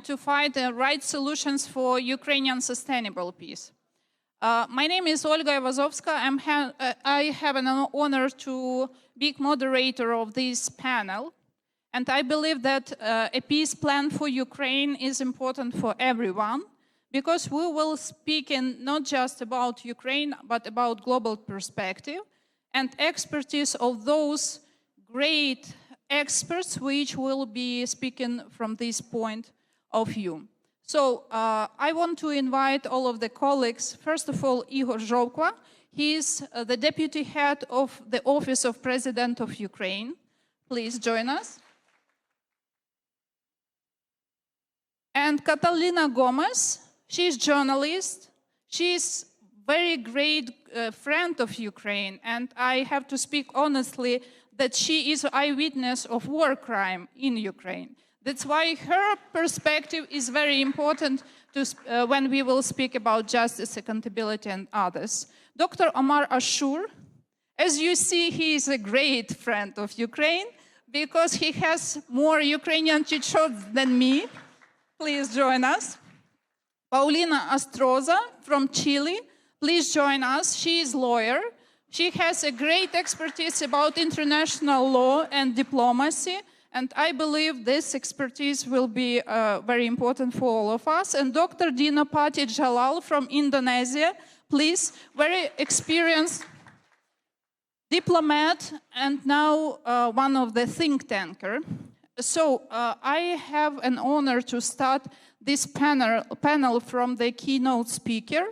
to find the right solutions for Ukrainian sustainable peace. My name is Olga Ivazovska. I have an honor to be moderator of this panel. And I believe that a peace plan for Ukraine is important for everyone, because we will speak not just about Ukraine, but about global perspective and expertise of those great experts which will be speaking from this point of view. So I want to invite all of the colleagues. First of all, Igor Zhovkva. He is the deputy head of the Office of President of Ukraine. Please join us. And Catalina Gomez. She's a journalist. She's very great friend of Ukraine. And I have to speak honestly that she is an eyewitness of war crime in Ukraine. That's why her perspective is very important when we will speak about justice, accountability, and others. Dr. Omar Ashur, as you see, he is a great friend of Ukraine because he has more Ukrainian t-shirts than me. Please join us. Paulina Astroza from Chile, please join us. She is a lawyer. She has a great expertise about international law and diplomacy. And I believe this expertise will be very important for all of us. And Dr. Dina Pati Jalal from Indonesia, please, very experienced diplomat and now one of the think tanker. So I have an honor to start this panel from the keynote speaker,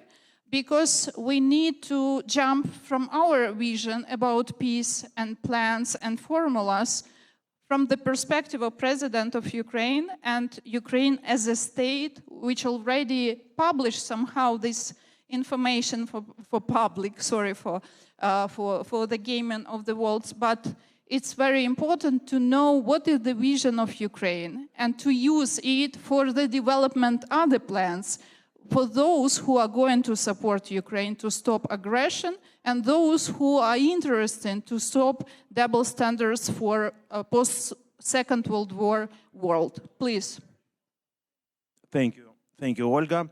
because we need to jump from our vision about peace and plans and formulas from the perspective of President of Ukraine and Ukraine as a state, which already published somehow this information for public, sorry for the gaming of the world, but it's very important to know what is the vision of Ukraine and to use it for the development of other plans for those who are going to support Ukraine to stop aggression and those who are interested to stop double standards for a post-Second World War world. Please. Thank you. Thank you, Olga.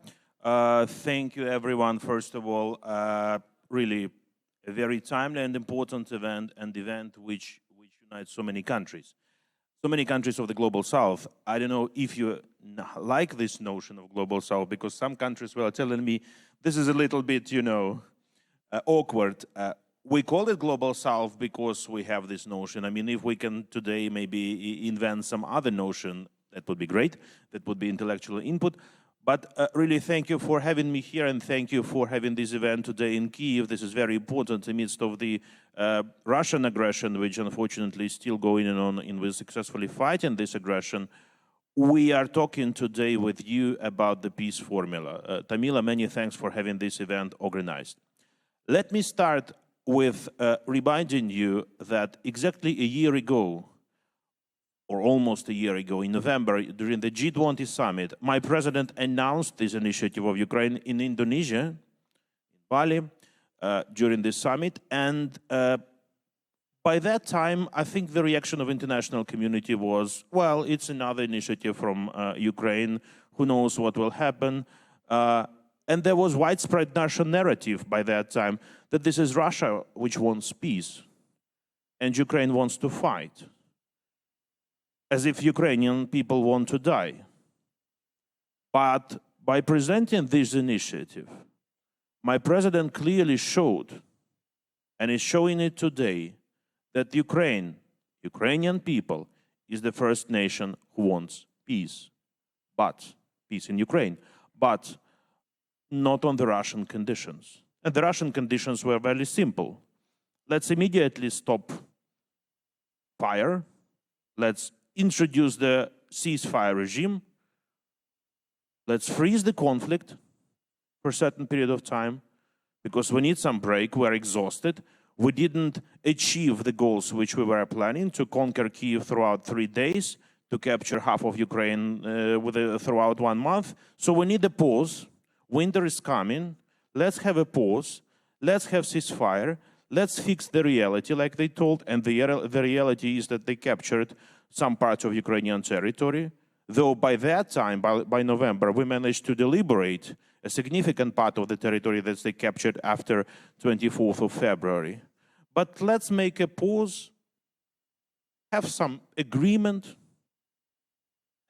Thank you, everyone. First of all, really a very timely and important event, and event which unites so many countries of the Global South. I don't know if you like this notion of Global South, because some countries were telling me this is a little bit, awkward. We call it Global South because we have this notion. I mean, if we can today maybe invent some other notion, that would be great. That would be intellectual input. But really, thank you for having me here, and thank you for having this event today in Kyiv. This is very important in the midst of the Russian aggression, which unfortunately is still going on, and we're successfully fighting this aggression. We are talking today with you about the peace formula. Tamila, many thanks for having this event organized. Let me start with reminding you that exactly a year ago, or almost a year ago, in November, during the G20 summit, my president announced this initiative of Ukraine in Indonesia, in Bali, during this summit. And by that time, I think the reaction of international community was, well, it's another initiative from Ukraine, who knows what will happen. And there was widespread national narrative by that time that this is Russia which wants peace, and Ukraine wants to fight, as if Ukrainian people want to die. But by presenting this initiative, my president clearly showed, and is showing it today, that Ukrainian people, is the first nation who wants peace. But peace in Ukraine, but not on the Russian conditions. And the Russian conditions were very simple. Let's immediately stop fire. Let's introduce the ceasefire regime. Let's freeze the conflict for a certain period of time, because we need some break. We're exhausted. We didn't achieve the goals which we were planning, to conquer Kyiv throughout 3 days, to capture half of Ukraine throughout 1 month. So we need a pause. Winter is coming. Let's have a pause. Let's have ceasefire. Let's fix the reality, like they told. And the reality is that they captured some parts of Ukrainian territory. though by that time, by November, we managed to deliberate a significant part of the territory that they captured after 24th of February. But let's make a pause, have some agreement,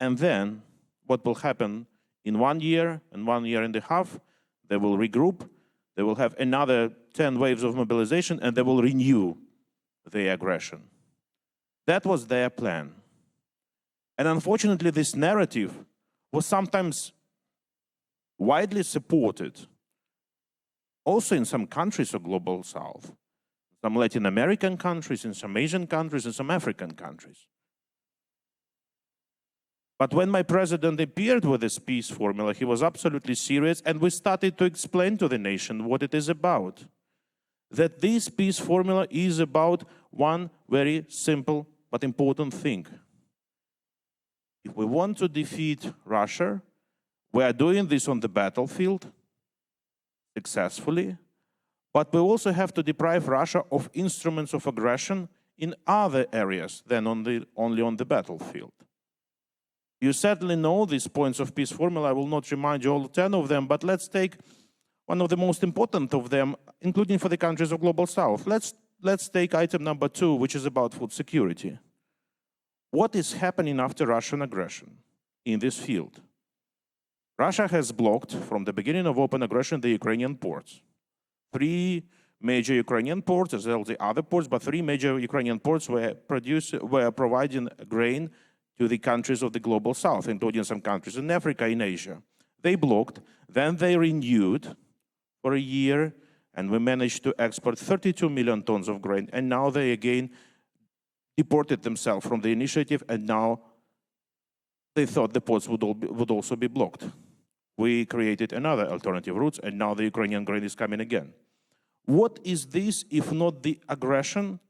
and then what will happen in 1 year and 1.5 years, they will regroup, they will have another 10 waves of mobilization, and they will renew their aggression. That was their plan. And unfortunately, this narrative was sometimes widely supported, also in some countries of Global South, some Latin American countries, in some Asian countries, and some African countries. But when my president appeared with this peace formula, he was absolutely serious, and we started to explain to the nation what it is about. That this peace formula is about one very simple but important thing. If we want to defeat Russia, we are doing this on the battlefield successfully, but we also have to deprive Russia of instruments of aggression in other areas than only on the battlefield. You certainly know these points of peace formula. I will not remind you all 10 of them, but let's take one of the most important of them, including for the countries of Global South. Let's take item number 2, which is about food security. What is happening after Russian aggression in this field? Russia has blocked, from the beginning of open aggression, the Ukrainian ports. 3 major Ukrainian ports, as well as the other ports, but 3 major Ukrainian ports were providing grain to the countries of the Global South, including some countries in Africa, in Asia. They blocked, then they renewed for a year, and we managed to export 32 million tons of grain, and now they again deported themselves from the initiative, and now they thought the ports would also be blocked. We created another alternative routes, and now the Ukrainian grain is coming again. What is this if not the aggression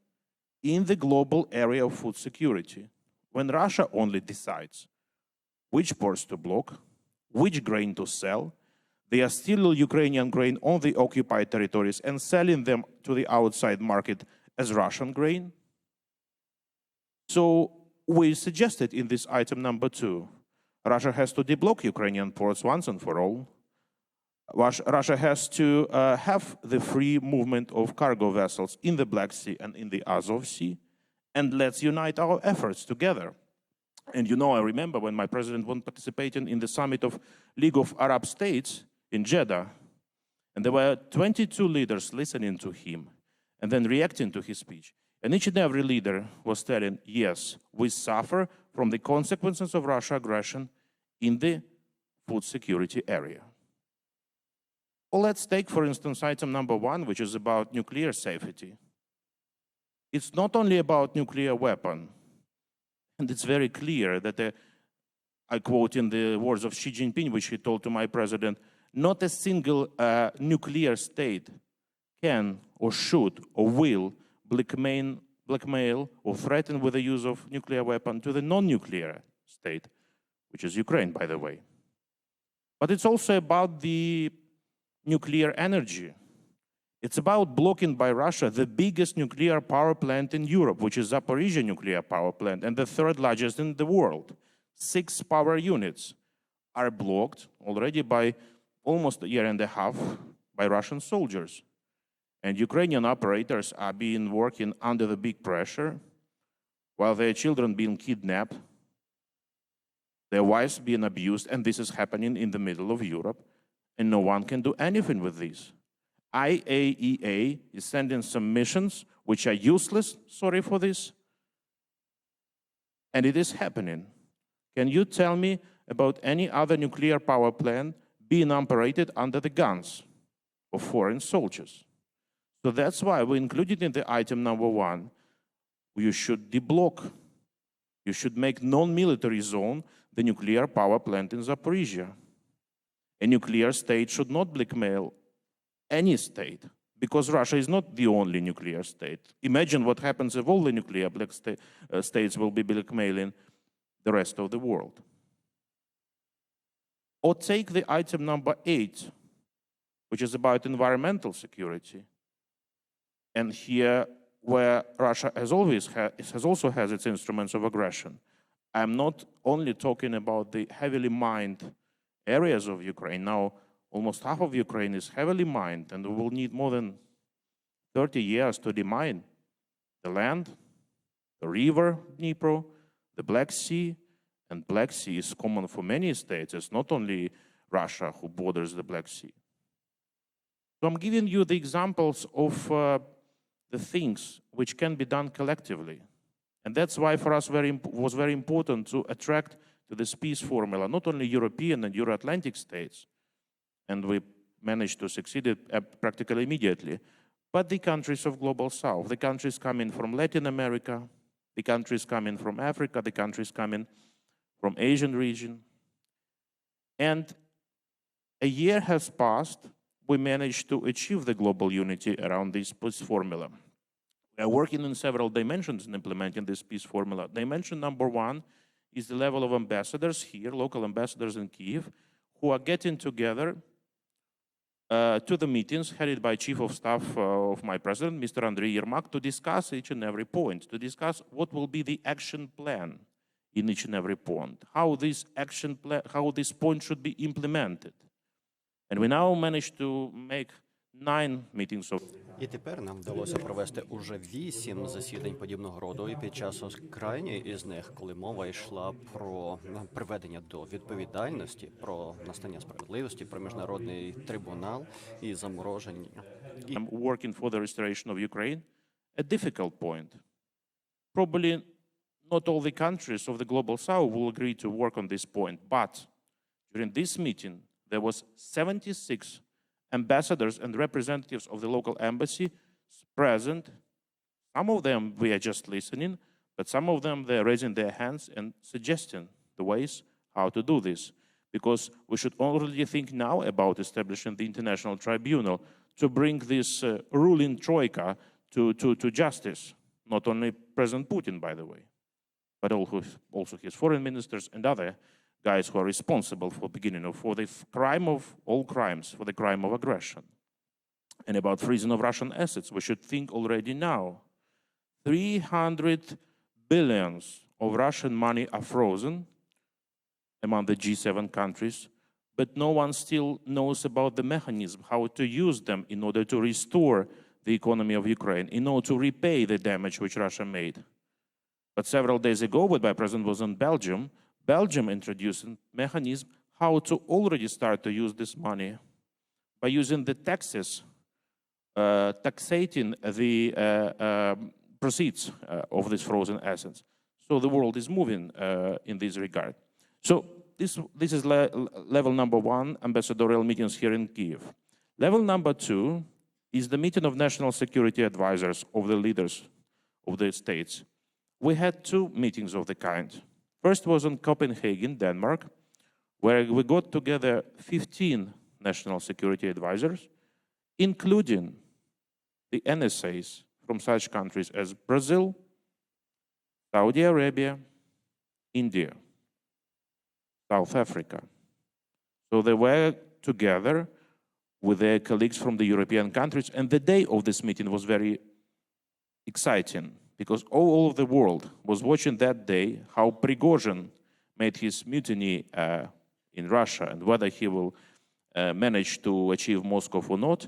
in the global area of food security? When Russia only decides which ports to block, which grain to sell, they are still Ukrainian grain on the occupied territories and selling them to the outside market as Russian grain. So we suggested in this item number 2, Russia has to deblock Ukrainian ports once and for all. Russia has to have the free movement of cargo vessels in the Black Sea and in the Azov Sea, and let's unite our efforts together. And you know, I remember when my president was participating in the summit of League of Arab States in Jeddah, and there were 22 leaders listening to him and then reacting to his speech. And each and every leader was telling, yes, we suffer from the consequences of Russia aggression in the food security area. Well, let's take, for instance, item number 1, which is about nuclear safety. It's not only about nuclear weapon, and it's very clear that, I quote in the words of Xi Jinping, which he told to my president, not a single nuclear state can or should or will blackmail or threaten with the use of nuclear weapon to the non-nuclear state, which is Ukraine, by the way. But it's also about the nuclear energy. It's about blocking by Russia the biggest nuclear power plant in Europe, which is Zaporizhzhia nuclear power plant, and the 3rd largest in the world. 6 power units are blocked already by almost a year and a half by Russian soldiers. And Ukrainian operators are working under the big pressure, while their children being kidnapped, their wives being abused, and this is happening in the middle of Europe, and no one can do anything with this. IAEA is sending some missions which are useless, sorry for this, and it is happening. Can you tell me about any other nuclear power plant being operated under the guns of foreign soldiers? So that's why we included in the item number 1, you should deblock, you should make non-military zone the nuclear power plant in Zaporizhzhia. A nuclear state should not blackmail any state, because Russia is not the only nuclear state. Imagine what happens if all the nuclear states will be blackmailing the rest of the world. Or take the item number 8, which is about environmental security. And here, where Russia has also has its instruments of aggression. I'm not only talking about the heavily mined areas of Ukraine. Now, almost half of Ukraine is heavily mined, and we will need more than 30 years to demine the land, the river Dnipro, the Black Sea, and Black Sea is common for many states. It's not only Russia who borders the Black Sea. So I'm giving you the examples of the things which can be done collectively. And that's why for us was very important to attract to this peace formula, not only European and Euro-Atlantic states, and we managed to succeed it practically immediately, but the countries of Global South, the countries coming from Latin America, the countries coming from Africa, the countries coming from Asian region. And a year has passed, we managed to achieve the global unity around this peace formula. We are working in several dimensions in implementing this peace formula. Dimension number one is the level of ambassadors here, local ambassadors in Kyiv, who are getting together to the meetings headed by Chief of Staff of my president, Mr. Andriy Yermak, to discuss each and every point, to discuss what will be the action plan in each and every point, how this action plan, how this point should be implemented. And we now managed to make 9 meetings of. І тепер нам вдалося провести уже 8 засідань подібного роду, і під час крайньої із них, коли мова йшла про приведення до відповідальності, про настання справедливості, про міжнародний трибунал і замороження. I'm working for the restoration of Ukraine, a difficult point. Probably not all the countries of the Global South will agree to work on this point, but during this meeting, there was 76 ambassadors and representatives of the local embassy present. Some of them we are just listening, but some of them they're raising their hands and suggesting the ways how to do this. Because we should already think now about establishing the international tribunal to bring this ruling troika to justice. Not only President Putin, by the way, but also his foreign ministers and other guys who are responsible for for the crime of all crimes, for the crime of aggression. And about freezing of Russian assets, we should think already now. 300 billions of Russian money are frozen among the G7 countries, but no one still knows about the mechanism, how to use them in order to restore the economy of Ukraine, in order to repay the damage which Russia made. But several days ago, when my president was in Belgium, Belgium introduced a mechanism how to already start to use this money by using the taxes, taxating the proceeds of these frozen assets. So the world is moving in this regard. So this is level number one, ambassadorial meetings here in Kyiv. Level number two is the meeting of national security advisors of the leaders of the states. We had 2 meetings of the kind. First was in Copenhagen, Denmark, where we got together 15 national security advisors, including the NSAs from such countries as Brazil, Saudi Arabia, India, South Africa. So they were together with their colleagues from the European countries, and the day of this meeting was very exciting, because all of the world was watching that day how Prigozhin made his mutiny in Russia and whether he will manage to achieve Moscow or not.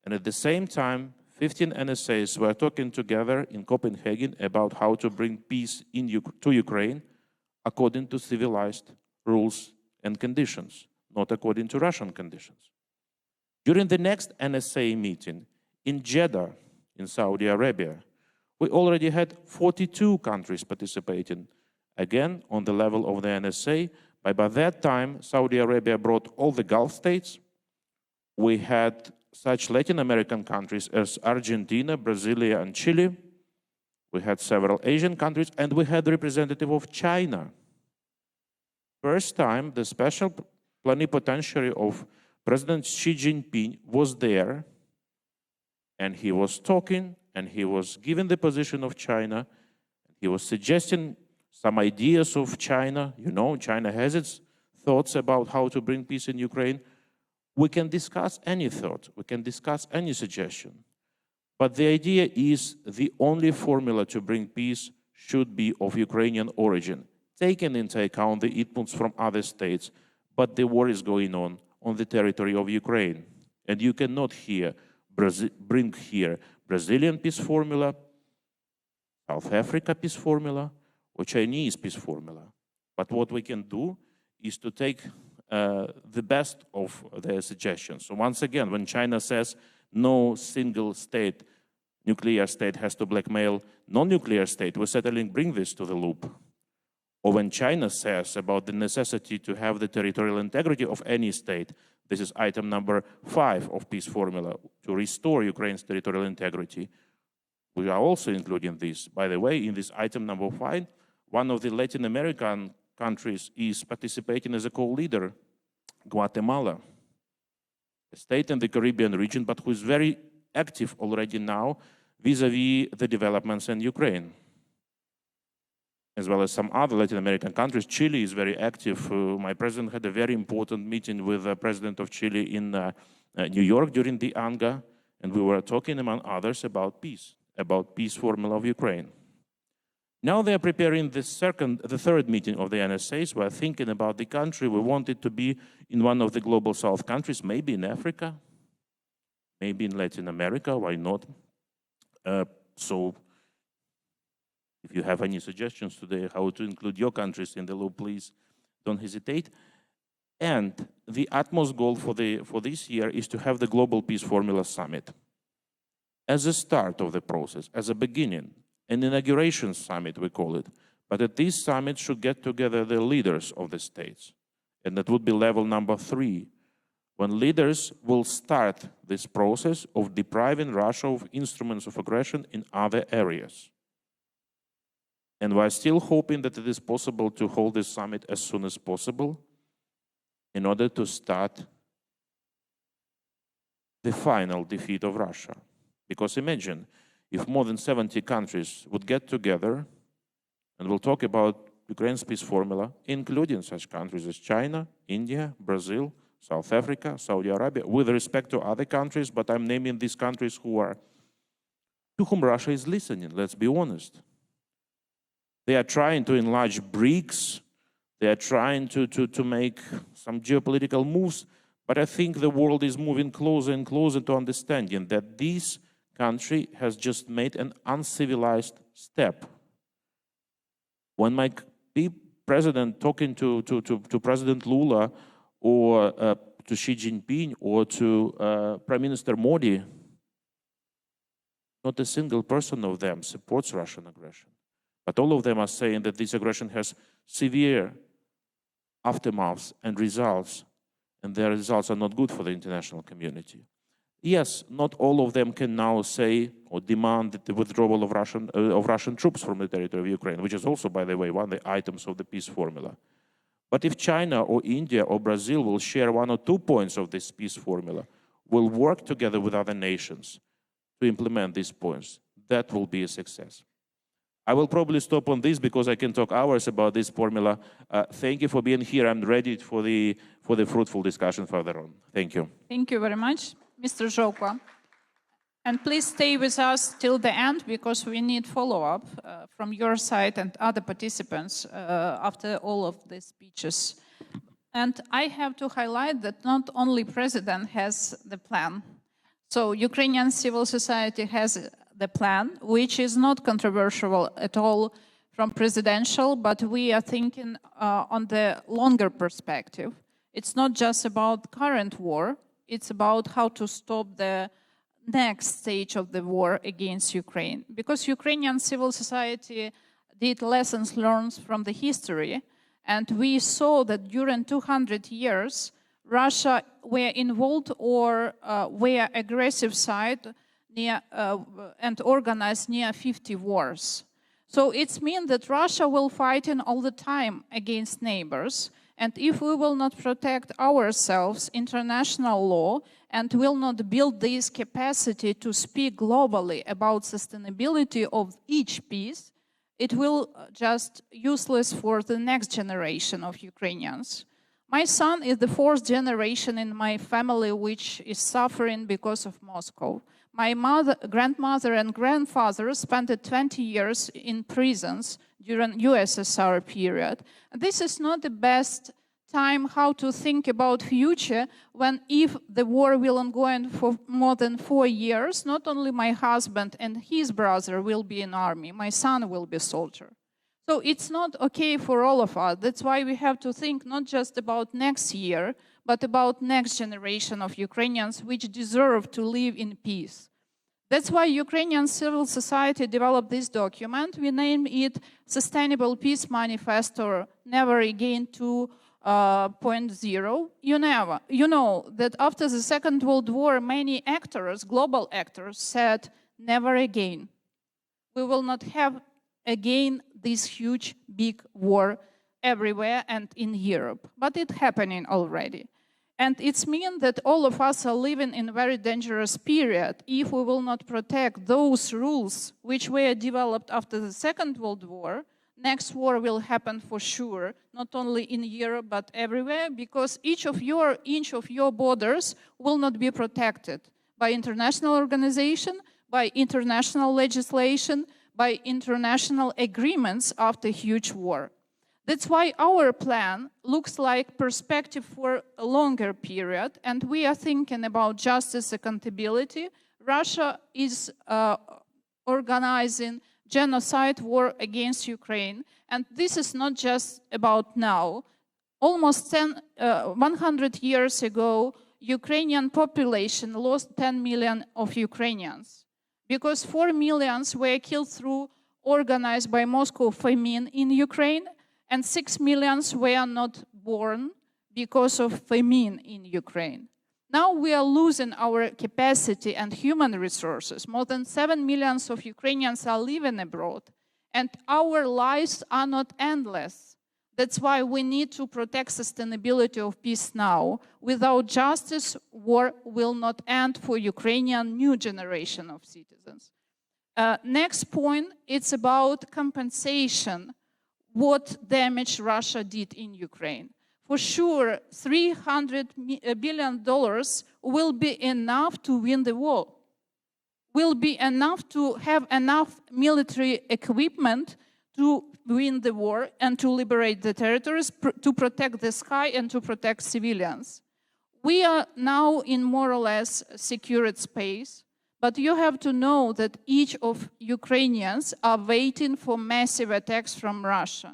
And at the same time, 15 NSAs were talking together in Copenhagen about how to bring peace to Ukraine according to civilized rules and conditions, not according to Russian conditions. During the next NSA meeting in Jeddah, in Saudi Arabia, we already had 42 countries participating, again, on the level of the NSA. By that time, Saudi Arabia brought all the Gulf states. We had such Latin American countries as Argentina, Brasilia, and Chile. We had several Asian countries, and we had a representative of China. First time, the special plenipotentiary of President Xi Jinping was there, and he was talking, and he was giving the position of China. He was suggesting some ideas of China. You know, China has its thoughts about how to bring peace in Ukraine. We can discuss any thought. We can discuss any suggestion. But the idea is the only formula to bring peace should be of Ukrainian origin. taking into account the inputs from other states, but the war is going on the territory of Ukraine. And you cannot bring here Brazilian peace formula, South Africa peace formula, or Chinese peace formula. But what we can do is to take the best of their suggestions. So once again, when China says no single state, nuclear state has to blackmail non-nuclear state, we certainly bring this to the loop. Or when China says about the necessity to have the territorial integrity of any state, this is item number 5 of peace formula, to restore Ukraine's territorial integrity. We are also including this. By the way, in this item number 5, one of the Latin American countries is participating as a co-leader, Guatemala, a state in the Caribbean region, but who is very active already now vis-a-vis the developments in Ukraine, as well as some other Latin American countries. Chile is very active. My president had a very important meeting with the president of Chile in New York during the ANGA, and we were talking, among others, about peace formula of Ukraine. Now they are preparing the third meeting of the NSAs. We are thinking about the country. We want it to be in one of the global south countries, maybe in Africa, maybe in Latin America, why not? So if you have any suggestions today how to include your countries in the loop, please don't hesitate. And the utmost goal for this year is to have the Global Peace Formula Summit as a start of the process, as a beginning, an inauguration summit, we call it. But at this summit should get together the leaders of the states. And that would be level number 3, when leaders will start this process of depriving Russia of instruments of aggression in other areas. And we're still hoping that it is possible to hold this summit as soon as possible in order to start the final defeat of Russia. Because imagine if more than 70 countries would get together, and we'll talk about Ukraine's peace formula, including such countries as China, India, Brazil, South Africa, Saudi Arabia, with respect to other countries, but I'm naming these countries to whom Russia is listening, let's be honest. They are trying to enlarge BRICS, they are trying to make some geopolitical moves, but I think the world is moving closer and closer to understanding that this country has just made an uncivilized step. When my president talking to President Lula or to Xi Jinping or to Prime Minister Modi, not a single person of them supports Russian aggression. But all of them are saying that this aggression has severe aftermaths and results, and their results are not good for the international community. Yes, not all of them can now say or demand the withdrawal of Russian troops from the territory of Ukraine, which is also, by the way, one of the items of the peace formula. But if China or India or Brazil will share 1 or 2 points of this peace formula, will work together with other nations to implement these points, that will be a success. I will probably stop on this because I can talk hours about this formula. Thank you for being here. I'm ready for the fruitful discussion further on. Thank you. Thank you very much, Mr. Zhokwa. And please stay with us till the end because we need follow-up from your side and other participants after all of these speeches. And I have to highlight that not only President has the plan. So Ukrainian civil society has the plan, which is not controversial at all from presidential, but we are thinking on the longer perspective. It's not just about current war, it's about how to stop the next stage of the war against Ukraine. Because Ukrainian civil society did lessons learned from the history, and we saw that during 200 years, Russia were involved or were aggressive side and organized near 50 wars. So it means that Russia will fight all the time against neighbors, and if we will not protect ourselves, international law, and will not build this capacity to speak globally about sustainability of each piece, it will just useless for the next generation of Ukrainians. My son is the 4th generation in my family which is suffering because of Moscow. My grandmother and grandfather spent 20 years in prisons during USSR period. This is not the best time how to think about future when if the war will ongoing for more than 4 years, not only my husband and his brother will be in army, my son will be a soldier. So it's not okay for all of us. That's why we have to think not just about next year, but about next generation of Ukrainians which deserve to live in peace. That's why Ukrainian civil society developed this document. We named it Sustainable Peace Manifesto, Never Again 2.0. You know that after the Second World War, many actors, global actors, said, never again. We will not have again this huge, big war everywhere and in Europe. But it's happening already. And it means that all of us are living in a very dangerous period if we will not protect those rules which were developed after the Second World War. Next war will happen for sure, not only in Europe but everywhere, because each of your inch of your borders will not be protected by international organization, by international legislation, by international agreements after huge war. That's why our plan looks like perspective for a longer period, and we are thinking about justice, accountability. Russia is organizing genocide war against Ukraine, and this is not just about now. Almost 100 years ago, Ukrainian population lost 10 million of Ukrainians, because 4 million were killed through organized by Moscow famine in Ukraine, and 6 million were not born because of famine in Ukraine. Now we are losing our capacity and human resources. More than 7 million of Ukrainians are living abroad, and our lives are not endless. That's why we need to protect sustainability of peace now. Without justice, war will not end for Ukrainian new generation of citizens. Next point, it's about compensation. What damage Russia did in Ukraine. For sure, $300 billion will be enough to win the war. Will be enough to have enough military equipment to win the war and to liberate the territories, to protect the sky and to protect civilians. We are now in more or less secured space. But you have to know that each of Ukrainians are waiting for massive attacks from Russia.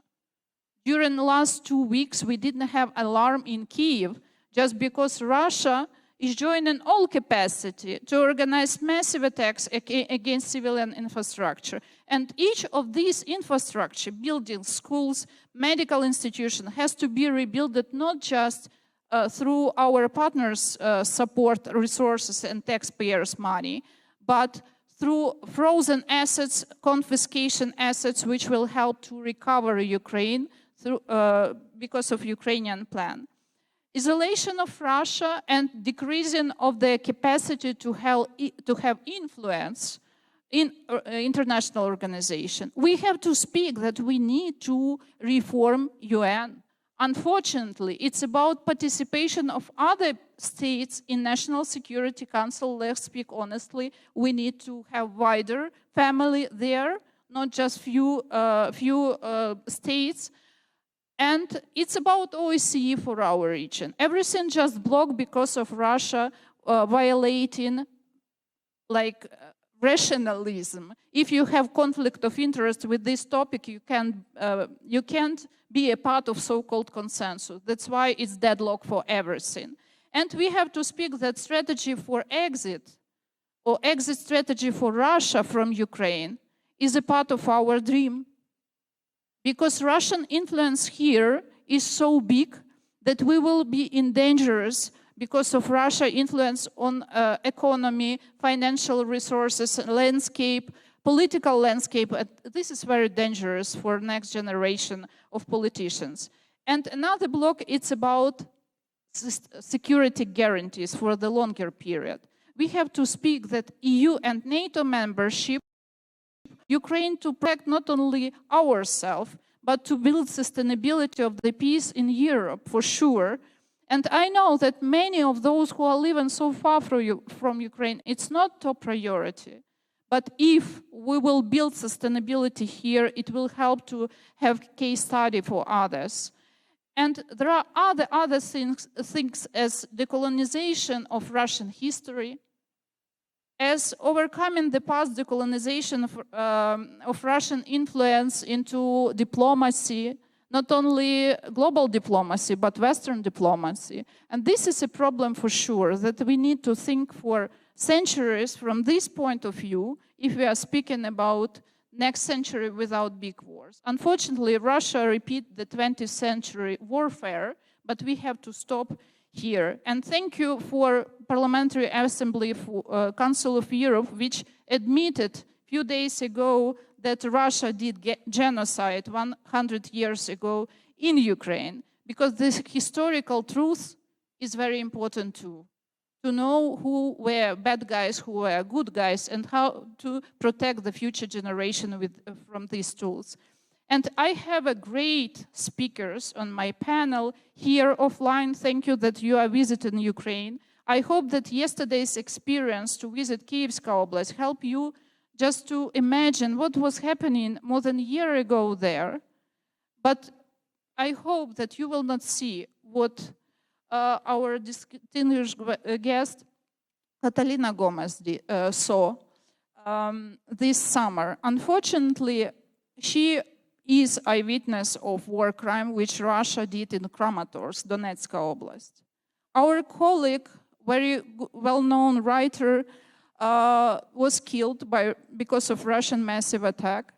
During the last 2 weeks, we didn't have alarm in Kyiv just because Russia is joining all capacity to organize massive attacks against civilian infrastructure. And each of these infrastructure, buildings, schools, medical institutions, has to be rebuilt not just through our partners' support resources and taxpayers' money, but through frozen assets, confiscation assets, which will help to recover Ukraine through, because of Ukrainian plan. Isolation of Russia and decreasing of their capacity to have influence in international organization. We have to speak that we need to reform UN. Unfortunately, it's about participation of other states in National Security Council. Let's speak honestly. We need to have wider family there, not just few states. And it's about OSCE for our region. Everything just blocked because of Russia violating rationalism. If you have conflict of interest with this topic, you can't be a part of so-called consensus. That's why it's deadlock for everything. And we have to speak that strategy for exit, or exit strategy for Russia from Ukraine, is a part of our dream. Because Russian influence here is so big that we will be in danger because of Russia's influence on economy, financial resources, landscape, political landscape. This is very dangerous for next generation of politicians. And another block, it's about security guarantees for the longer period. We have to speak that EU and NATO membership Ukraine to protect not only ourselves, but to build sustainability of the peace in Europe, for sure. And I know that many of those who are living so far from Ukraine, it's not top priority. But if we will build sustainability here, it will help to have case study for others. And there are other things as decolonization of Russian history, as overcoming the past decolonization of Russian influence into diplomacy, not only global diplomacy, but Western diplomacy. And this is a problem for sure, that we need to think for centuries from this point of view if we are speaking about next century without big wars. Unfortunately, Russia repeats the 20th century warfare, but we have to stop here. And thank you for Parliamentary Assembly for, Council of Europe, which admitted a few days ago that Russia did genocide 100 years ago in Ukraine, because this historical truth is very important too. To know who were bad guys, who were good guys, and how to protect the future generation from these tools. And I have a great speakers on my panel here offline. Thank you that you are visiting Ukraine. I hope that yesterday's experience to visit Kievska Oblast helped you just to imagine what was happening more than a year ago there. But I hope that you will not see what our distinguished guest, Catalina Gomez, saw this summer. Unfortunately, she is eyewitness of war crime which Russia did in Kramatorsk, Donetsk Oblast. Our colleague, very well-known writer, was killed because of Russian massive attack.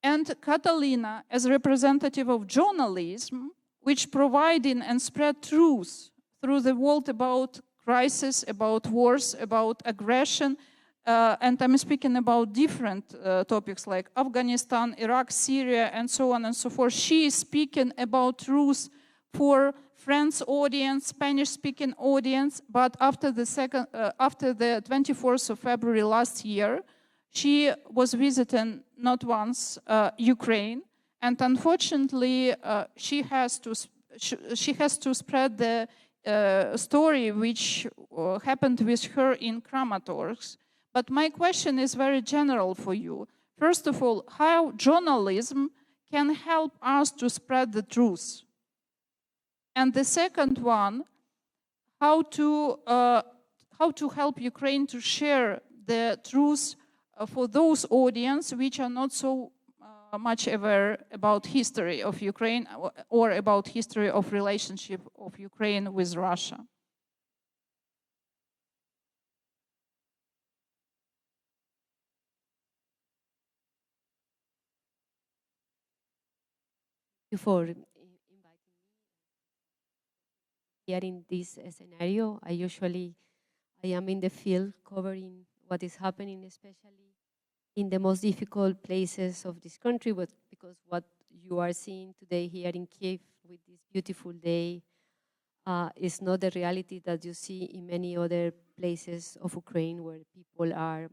And Catalina, as a representative of journalism, which providing and spread truth through the world about crisis, about wars, about aggression, and I'm speaking about different topics like Afghanistan, Iraq, Syria, and so on and so forth. She is speaking about truth for French audience, Spanish-speaking audience, but after the 24th of February last year, she was visiting not once Ukraine. And unfortunately, she has to spread the story which happened with her in Kramatorsk. But my question is very general for you. First of all, how journalism can help us to spread the truth? And the second one, how to help Ukraine to share the truth for those audience which are not so much aware about history of Ukraine or about history of relationship of Ukraine with Russia. You for inviting me here in this scenario. I am in the field covering what is happening, especially in the most difficult places of this country, but because what you are seeing today here in Kiev with this beautiful day is not the reality that you see in many other places of Ukraine where people are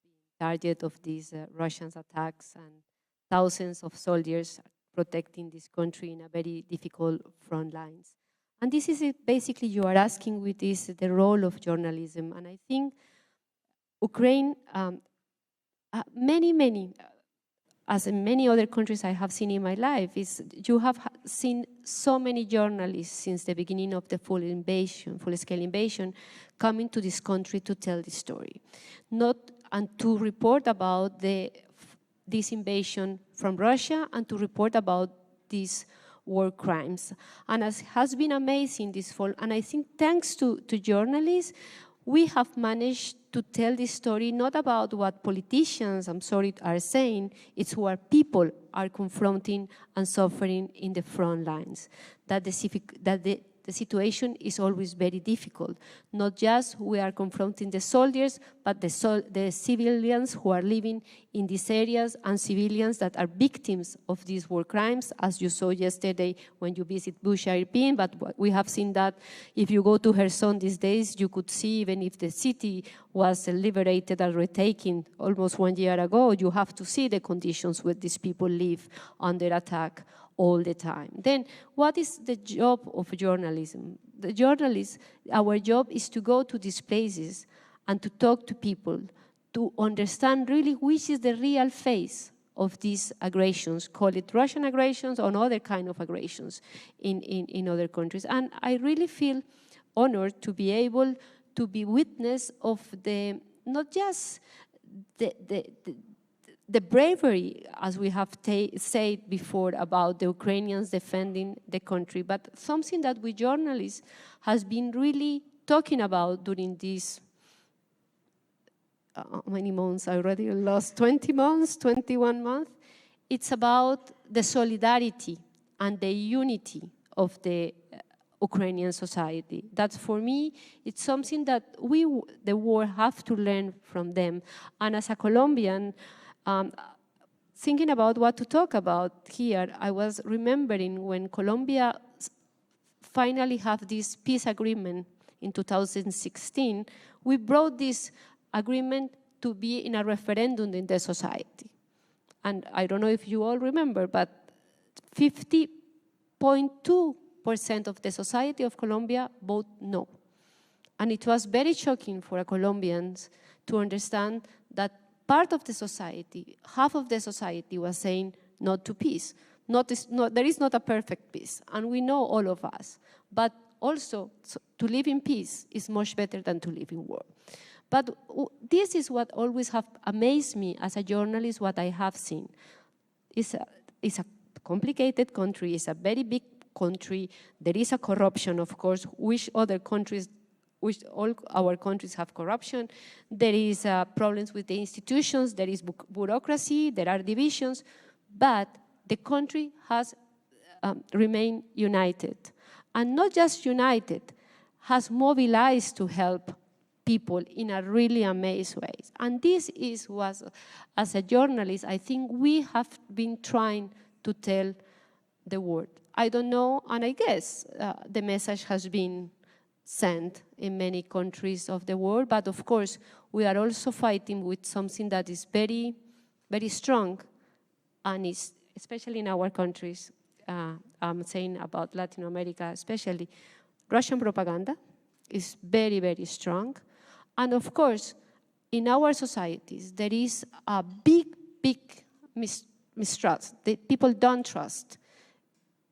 being target of these Russian attacks, and thousands of soldiers protecting this country in a very difficult front lines. And this is it, basically you are asking with this, the role of journalism. And I think Ukraine, as in many other countries I have seen in my life, is you have seen so many journalists since the beginning of the full-scale invasion, coming to this country to tell the story, and to report about this invasion from Russia and to report about these war crimes. And as has been amazing this fall, and I think thanks to journalists, we have managed to tell this story not about what politicians, are saying, it's what people are confronting and suffering in the front lines. That the situation is always very difficult. Not just we are confronting the soldiers, but the civilians who are living in these areas and civilians that are victims of these war crimes, as you saw yesterday when you visit Bucha Irpin. But we have seen that if you go to Kherson these days, you could see even if the city was liberated and retaken almost 1 year ago, you have to see the conditions where these people live under attack all the time. Then what is the job of journalism? the journalists, our job is to go to these places and to talk to people, to understand really which is the real face of these aggressions, call it Russian aggressions or other kind of aggressions in other countries. And I really feel honored to be able to be witness of the, not just the bravery, as we have said before, about the Ukrainians defending the country, but something that we journalists has been really talking about during these how many months? I already lost 20 months, 21 months. It's about the solidarity and the unity of the Ukrainian society. That for me, it's something that we, the world, have to learn from them. And as a Colombian, thinking about what to talk about here, I was remembering when Colombia finally have this peace agreement in 2016, we brought this agreement to be in a referendum in the society. And I don't know if you all remember, but 50.2% of the society of Colombia voted no. And it was very shocking for Colombians to understand that part of the society, half of the society was saying no to peace. There is not a perfect peace, and we know all of us. But also, to live in peace is much better than to live in war. But this is what always have amazed me as a journalist, what I have seen. It's a complicated country, it's a very big country. There is a corruption, of course, which other countries, which all our countries have corruption. There is problems with the institutions, there is bureaucracy, there are divisions, but the country has remained united. And not just united, has mobilized to help people in a really amazing way. And this is what, as a journalist, I think we have been trying to tell the world. I don't know, and I guess the message has been sent in many countries of the world, but of course, we are also fighting with something that is very, very strong, and is, especially in our countries, I'm saying about Latin America especially, Russian propaganda is very, very strong. And of course, in our societies, there is a big, big mistrust. People don't trust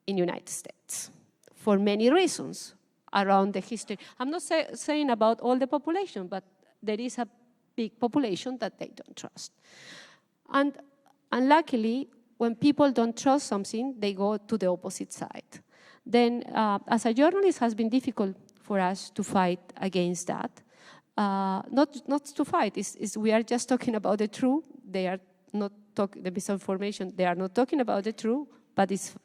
in United States for many reasons around the history. I'm not saying about all the population, but there is a big population that they don't trust. And luckily, when people don't trust something, they go to the opposite side. Then, as a journalist, it has been difficult for us to fight against that. Not to fight, we are just talking about the truth. They are not talking, the misinformation, they are not talking about the truth, but it's,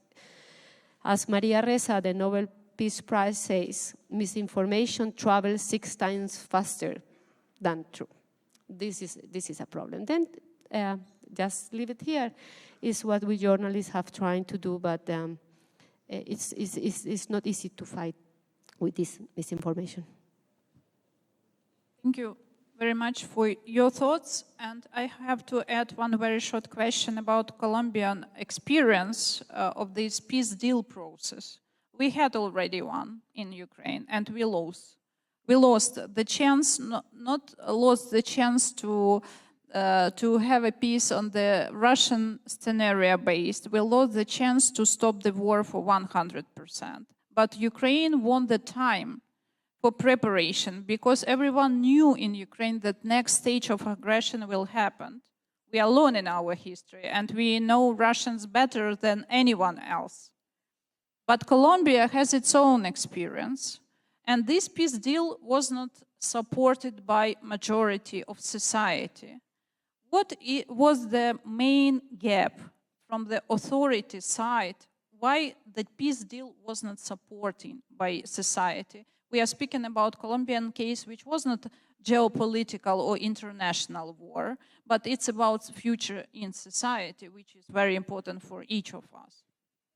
as Maria Ressa, the Nobel Peace Prize says, misinformation travels 6 times faster than truth. This is a problem. Then, just leave it here, is what we journalists have tried to do, but it's not easy to fight with this misinformation. Thank you very much for your thoughts. And I have to add one very short question about Colombian experience of this peace deal process. We had already one in Ukraine, and we lost. We lost the chance, not lost the chance to have a peace on the Russian scenario based. We lost the chance to stop the war for 100%. But Ukraine won the time for preparation, because everyone knew in Ukraine that next stage of aggression will happen. We are alone in our history, and we know Russians better than anyone else. But Colombia has its own experience, and this peace deal was not supported by majority of society. What was the main gap from the authority side? Why the peace deal was not supported by society? We are speaking about Colombian case, which was not geopolitical or international war, but it's about future in society, which is very important for each of us.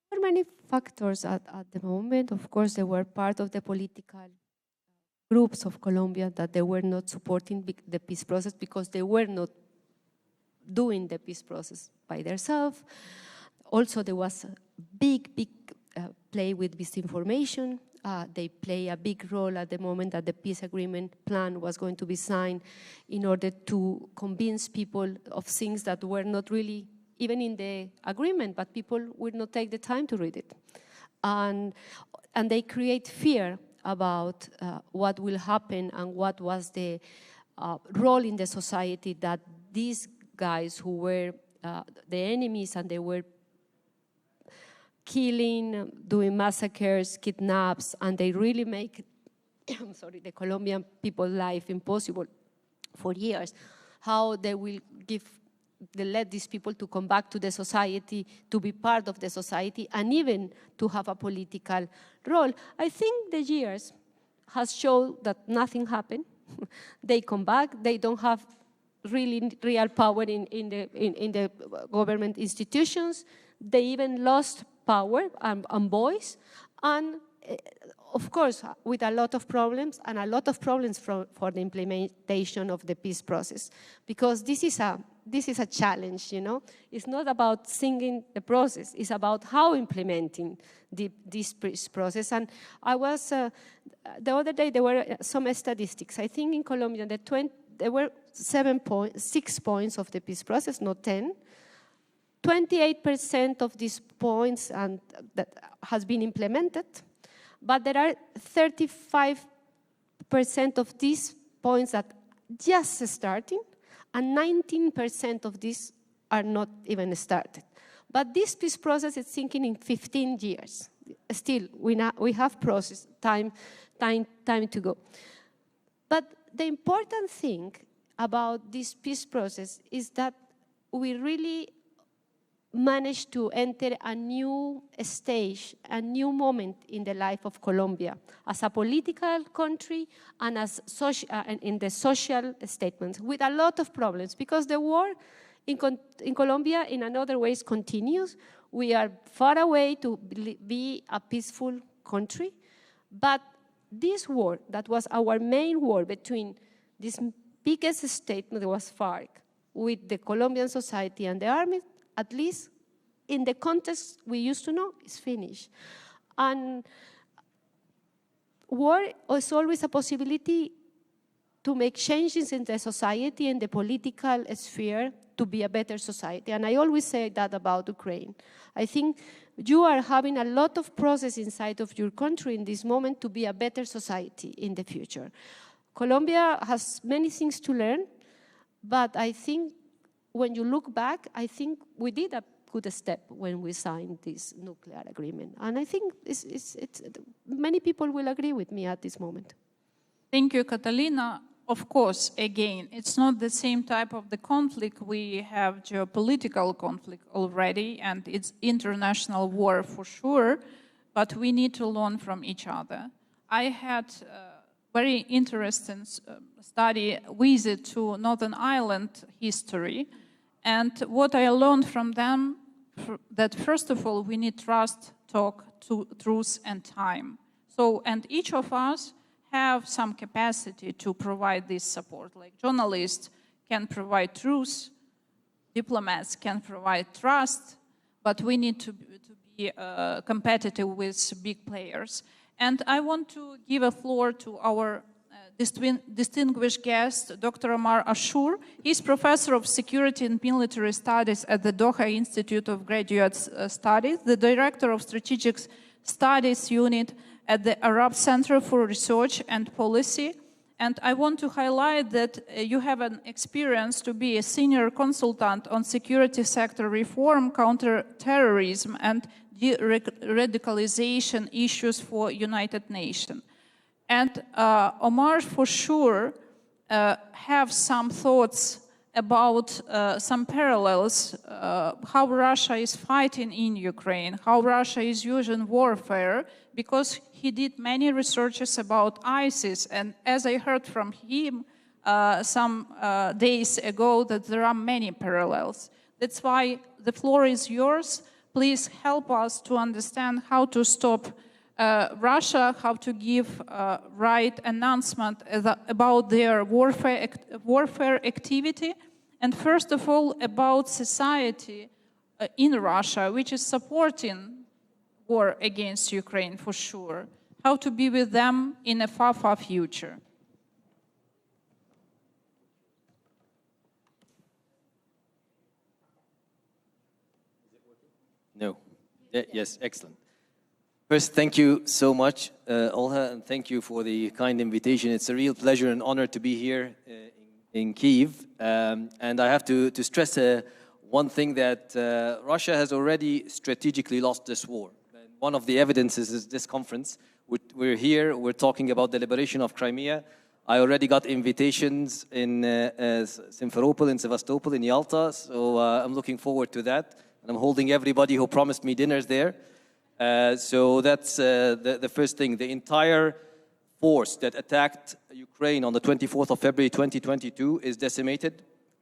There are many factors at the moment. Of course, they were part of the political groups of Colombia that they were not supporting the peace process because they were not doing the peace process by themselves. Also, there was a big play with misinformation. They play a big role at the moment that the peace agreement plan was going to be signed in order to convince people of things that were not really even in the agreement, but people would not take the time to read it. And they create fear about what will happen and what was the role in the society that these guys who were the enemies and they were killing, doing massacres, kidnaps, and they really make the Colombian people's life impossible for years, how they will they let these people to come back to the society, to be part of the society, and even to have a political role. I think the years has shown that nothing happened. They come back, they don't have really real power in the government institutions. They even lost power and voice, and of course, with a lot of problems, and a lot of problems for the implementation of the peace process, because this is a challenge, you know. It's not about singing the process, it's about how implementing this peace process. And I was, the other day there were some statistics. I think in Colombia there were 6 points of the peace process, not 10. 28% of these points and that has been implemented, but there are 35% of these points that just starting, and 19% of these are not even started. But this peace process is thinking in 15 years. Still, we have process, time to go. But the important thing about this peace process is that we really managed to enter a new stage, a new moment in the life of Colombia as a political country and as in the social statements, with a lot of problems, because the war in Colombia in another ways continues. We are far away to be a peaceful country, but this war, that was our main war between this biggest state, that was FARC, with the Colombian society and the army, at least in the context we used to know, is finished. And war is always a possibility to make changes in the society and the political sphere to be a better society. And I always say that about Ukraine. I think you are having a lot of process inside of your country in this moment to be a better society in the future. Colombia has many things to learn, but I think when you look back, I think we did a good step when we signed this nuclear agreement. And I think many people will agree with me at this moment. Thank you, Catalina. Of course, again, it's not the same type of the conflict. We have geopolitical conflict already, and it's international war for sure, but we need to learn from each other. I had a very interesting study visit to Northern Ireland history, and what I learned from them, that first of all, we need trust, talk, truth, and time. So, and each of us have some capacity to provide this support. Like journalists can provide truth, diplomats can provide trust, but we need to be competitive with big players. And I want to give a floor to our distinguished guest, Dr. Omar Ashur. He's professor of security and military studies at the Doha Institute of Graduate Studies, the director of strategic studies unit at the Arab Center for Research and Policy. And I want to highlight that you have an experience to be a senior consultant on security sector reform, counter-terrorism, and de-radicalization issues for United Nations. And Omar, for sure, have some thoughts about some parallels, how Russia is fighting in Ukraine, how Russia is using warfare, because he did many researches about ISIS. And as I heard from him some days ago, that there are many parallels. That's why the floor is yours. Please help us to understand how to stop Russia, how to give right announcement about their warfare activity, and first of all about society in Russia, which is supporting war against Ukraine for sure. how to be with them in a far, far future. No. Yes, excellent. First, thank you so much, Olha, and thank you for the kind invitation. It's a real pleasure and honor to be here in Kyiv. And I have to stress one thing, that Russia has already strategically lost this war. And one of the evidences is this conference. We're here, we're talking about the liberation of Crimea. I already got invitations in Simferopol, in Sevastopol, in Yalta, so I'm looking forward to that. And I'm holding everybody who promised me dinners there. So that's the first thing. The entire force that attacked Ukraine on the 24th of February 2022 is decimated.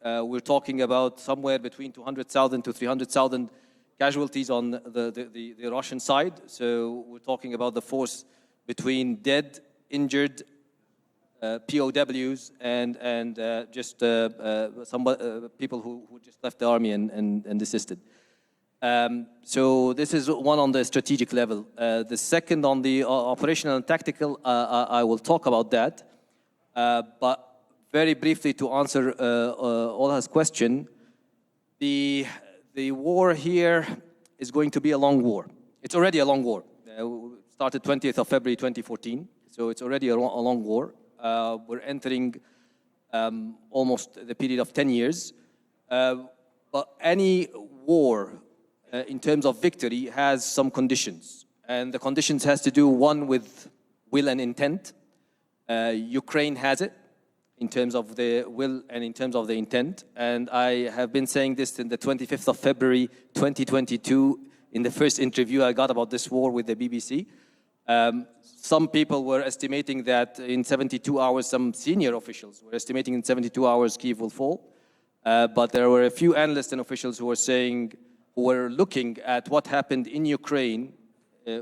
We're talking about somewhere between 200,000 to 300,000 casualties on the Russian side. So we're talking about the force between dead, injured, POWs, and just some people who just left the army and desisted. So this is one on the strategic level. The second on the operational and tactical, I will talk about that. But very briefly to answer Olha's question, the war here is going to be a long war. It's already a long war. Started 20th of February 2014, so it's already a long war. We're entering almost the period of 10 years. But any war in terms of victory has some conditions. And the conditions has to do, one, with will and intent. Ukraine has it in terms of the will and in terms of the intent. And I have been saying this in the 25th of February 2022 in the first interview I got about this war with the BBC. Some people were estimating that in 72 hours, some senior officials were estimating in 72 hours Kyiv will fall. But there were a few analysts and officials who were saying, who were looking at what happened in Ukraine,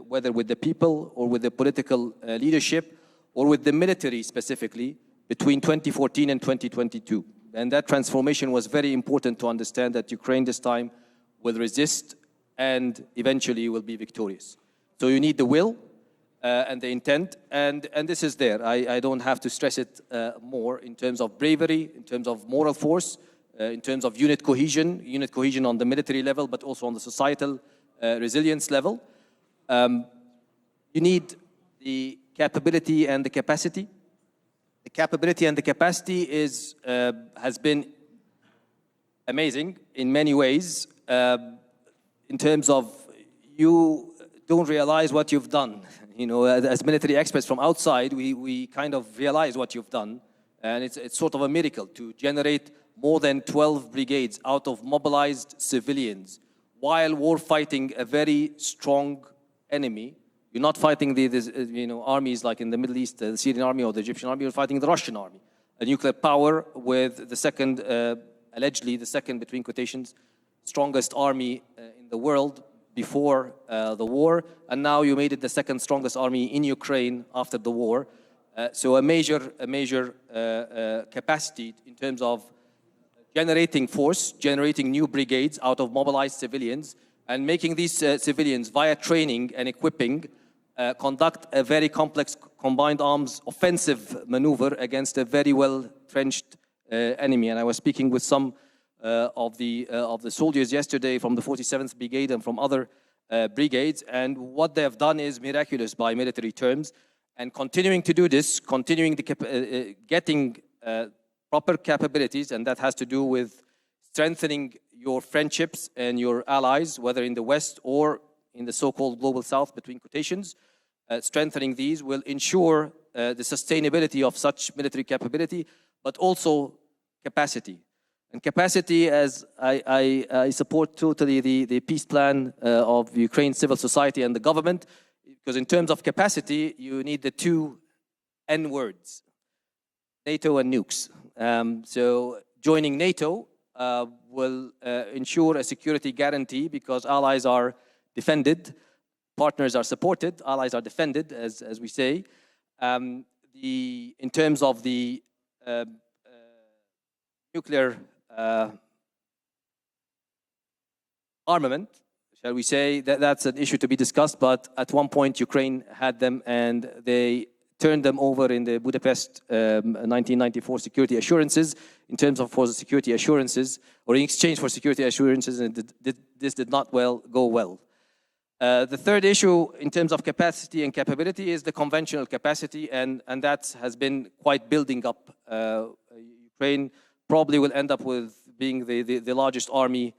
whether with the people or with the political leadership or with the military specifically, between 2014 and 2022. And that transformation was very important to understand that Ukraine this time will resist and eventually will be victorious. So you need the will and the intent, and this is there. I don't have to stress it more in terms of bravery, in terms of moral force, in terms of unit cohesion on the military level, but also on the societal resilience level. You need the capability and the capacity. The capability and the capacity has been amazing in many ways, in terms of you don't realize what you've done. You know, as military experts from outside, we kind of realize what you've done. And it's sort of a miracle to generate more than 12 brigades out of mobilized civilians while war fighting a very strong enemy. You're not fighting the armies like in the Middle East, the Syrian army or the Egyptian army. You're fighting the Russian army, a nuclear power with the second, allegedly the second, between quotations, strongest army in the world before the war. And now you made it the second strongest army in Ukraine after the war. So a major capacity in terms of generating force, generating new brigades out of mobilized civilians, and making these civilians, via training and equipping, conduct a very complex combined arms offensive maneuver against a very well-trenched enemy. And I was speaking with some of the soldiers yesterday from the 47th Brigade and from other brigades, and what they have done is miraculous by military terms. And continuing to do this, continuing getting proper capabilities, and that has to do with strengthening your friendships and your allies, whether in the West or in the so-called Global South, between quotations. Strengthening these will ensure the sustainability of such military capability, but also capacity. And capacity, as I support totally the peace plan of Ukraine civil society and the government, because in terms of capacity, you need the two N words, NATO and nukes. So joining NATO will ensure a security guarantee, because allies are defended, partners are supported, allies are defended, as we say. In terms of the nuclear armament, shall we say, that's an issue to be discussed, but at one point Ukraine had them and they turned them over in the Budapest 1994 security assurances in terms of for the security assurances, or in exchange for security assurances, and this did not go well. The third issue in terms of capacity and capability is the conventional capacity, and that has been quite building up. Ukraine probably will end up with being the largest army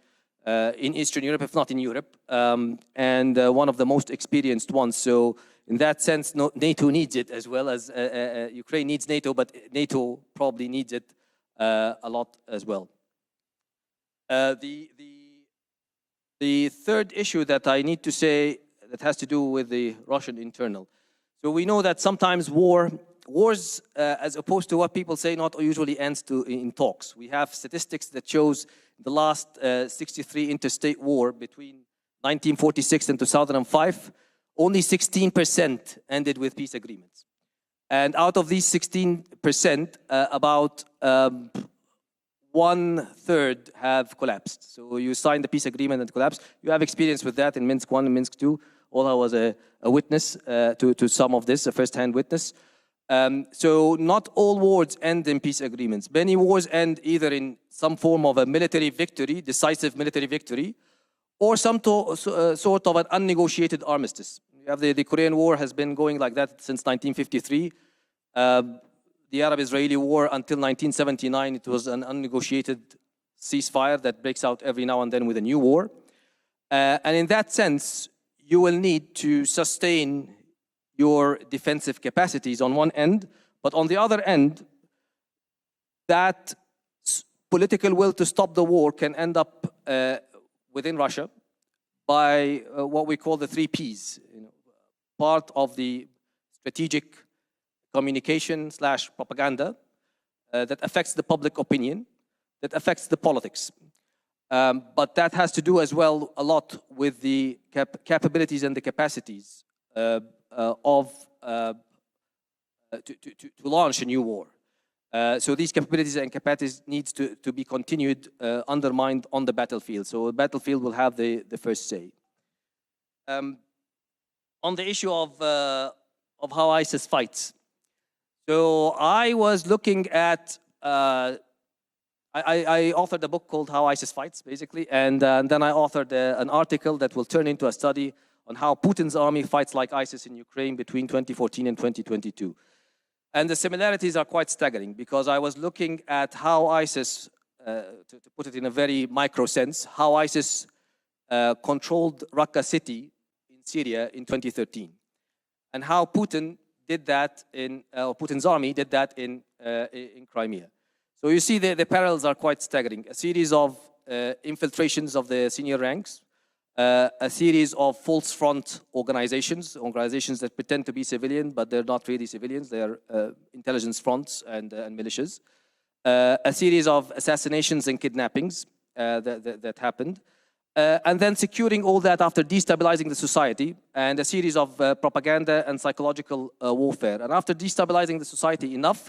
in Eastern Europe, if not in Europe, and one of the most experienced ones. So in that sense, NATO needs it as well as Ukraine needs NATO, but NATO probably needs it a lot as well. The third issue that I need to say that has to do with the Russian internal. So we know that sometimes wars, as opposed to what people say, not usually ends in talks. We have statistics that shows the last 63 interstate war between 1946 and 2005, only 16% ended with peace agreements. And out of these 16%, about 1/3 have collapsed. So you sign the peace agreement and collapse. You have experience with that in Minsk I and Minsk II. Ola was a witness to some of this, a first-hand witness. So not all wars end in peace agreements. Many wars end either in some form of a military victory, decisive military victory, or some sort of an unnegotiated armistice. You have the Korean War has been going like that since 1953. The Arab-Israeli War until 1979, it was an unnegotiated ceasefire that breaks out every now and then with a new war. And in that sense, you will need to sustain your defensive capacities on one end, but on the other end, that political will to stop the war can end up within Russia by what we call the 3 Ps. Part of the strategic communication / propaganda that affects the public opinion, that affects the politics. But that has to do as well a lot with the capabilities and the capacities to launch a new war. So these capabilities and capacities needs to be continued, undermined on the battlefield. So the battlefield will have the first say. On the issue of how ISIS fights. So I was looking at, I authored a book called How ISIS Fights, basically, and then I authored an article that will turn into a study on how Putin's army fights like ISIS in Ukraine between 2014 and 2022. And the similarities are quite staggering, because I was looking at how ISIS, to put it in a very micro sense, how ISIS controlled Raqqa city in Syria in 2013, and how Putin did that Putin's army did that in Crimea. So you see the parallels are quite staggering. A series of infiltrations of the senior ranks, a series of false front organizations that pretend to be civilian, but they're not really civilians. They're intelligence fronts and militias. A series of assassinations and kidnappings that happened. And then securing all that after destabilizing the society, and a series of propaganda and psychological warfare. And after destabilizing the society enough,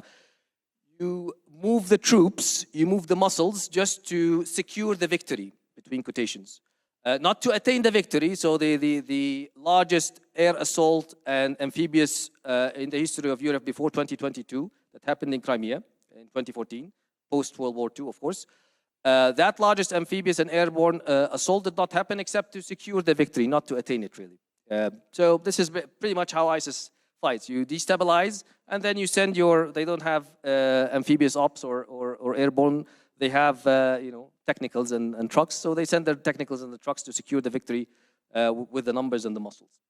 you move the troops, you move the muscles just to secure the victory, between quotations. Not to attain the victory, so the largest air assault and amphibious in the history of Europe before 2022, that happened in Crimea in 2014, post-World War II, of course. That largest amphibious and airborne assault did not happen except to secure the victory, not to attain it, really. So this is pretty much how ISIS fights. You destabilize, and then you send they don't have amphibious ops or airborne. They have, technicals and trucks, so they send their technicals and the trucks to secure the victory with the numbers and the muscles.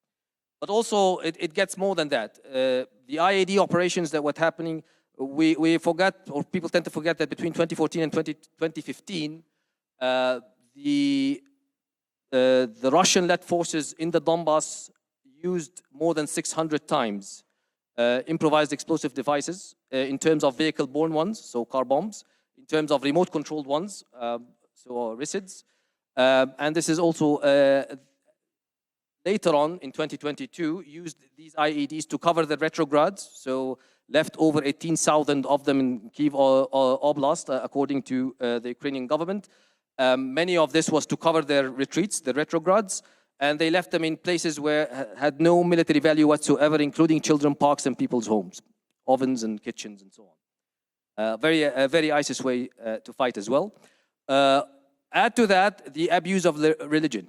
But also, it gets more than that. The IAD operations that were happening, we forgot, or people tend to forget, that between 2014 and 2015, the Russian-led forces in the Donbass used more than 600 times improvised explosive devices in terms of vehicle-borne ones, so car bombs, in terms of remote-controlled ones, so RISIDs. And this is also, later on in 2022, used these IEDs to cover the retrograds, so left over 18,000 of them in Kyiv Oblast, according to the Ukrainian government. Many of this was to cover their retreats, the retrogrades, and they left them in places where had no military value whatsoever, including children parks and people's homes, ovens and kitchens and so on. A very ISIS way to fight as well. Add to that the abuse of religion.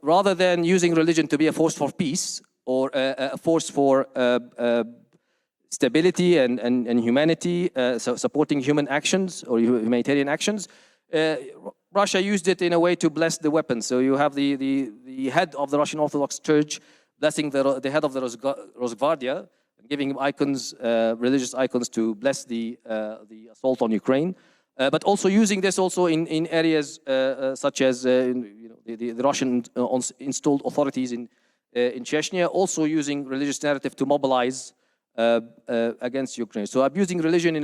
Rather than using religion to be a force for peace or a force for stability and humanity, so supporting human actions or humanitarian actions, Russia used it in a way to bless the weapons. So you have the head of the Russian Orthodox Church blessing the head of the Rosgvardia, giving him icons, religious icons to bless the assault on Ukraine. But also using this also in areas such as the Russian installed authorities in Chechnya, also using religious narrative to mobilize against Ukraine. So abusing religion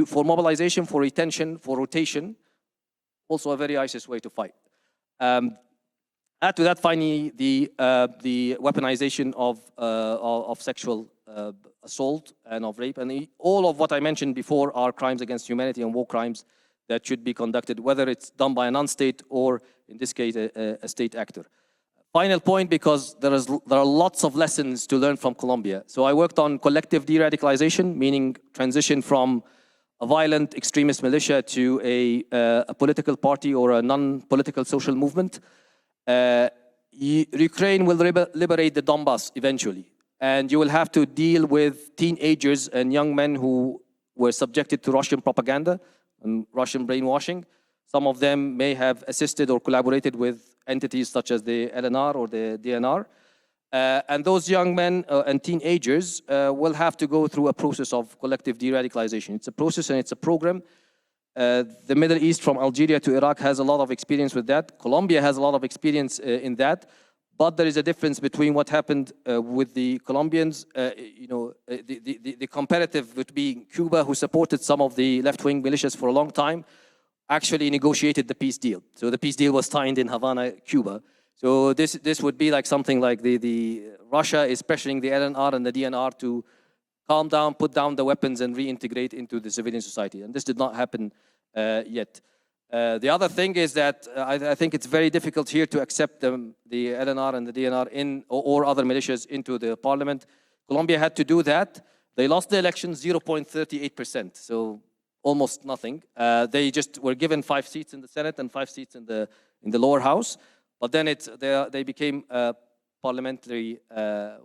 for mobilization, for retention, for rotation, also a very ISIS way to fight. Add to that finally the weaponization of sexual assault and of rape, and all of what I mentioned before are crimes against humanity and war crimes that should be conducted, whether it's done by a non-state or, in this case, a state actor. Final point, because there are lots of lessons to learn from Colombia. So I worked on collective de-radicalization, meaning transition from a violent extremist militia to a political party or a non-political social movement. Ukraine will liberate the Donbass eventually. And you will have to deal with teenagers and young men who were subjected to Russian propaganda and Russian brainwashing. Some of them may have assisted or collaborated with entities such as the LNR or the DNR. And those young men and teenagers will have to go through a process of collective de-radicalization. It's a process and it's a program. The Middle East, from Algeria to Iraq, has a lot of experience with that. Colombia has a lot of experience in that. But there is a difference between what happened with the Colombians. The comparative would be Cuba, who supported some of the left-wing militias for a long time, actually negotiated the peace deal. So the peace deal was signed in Havana, Cuba. So this would be like something like the Russia is pressuring the LNR and the DNR to calm down, put down the weapons, and reintegrate into the civilian society. And this did not happen yet. The other thing is that I think it's very difficult here to accept the LNR and the DNR or other militias into the parliament. Colombia had to do that. They lost the election 0.38%, so almost nothing. They just were given 5 seats in the Senate and 5 seats in the lower house. But then they became parliamentary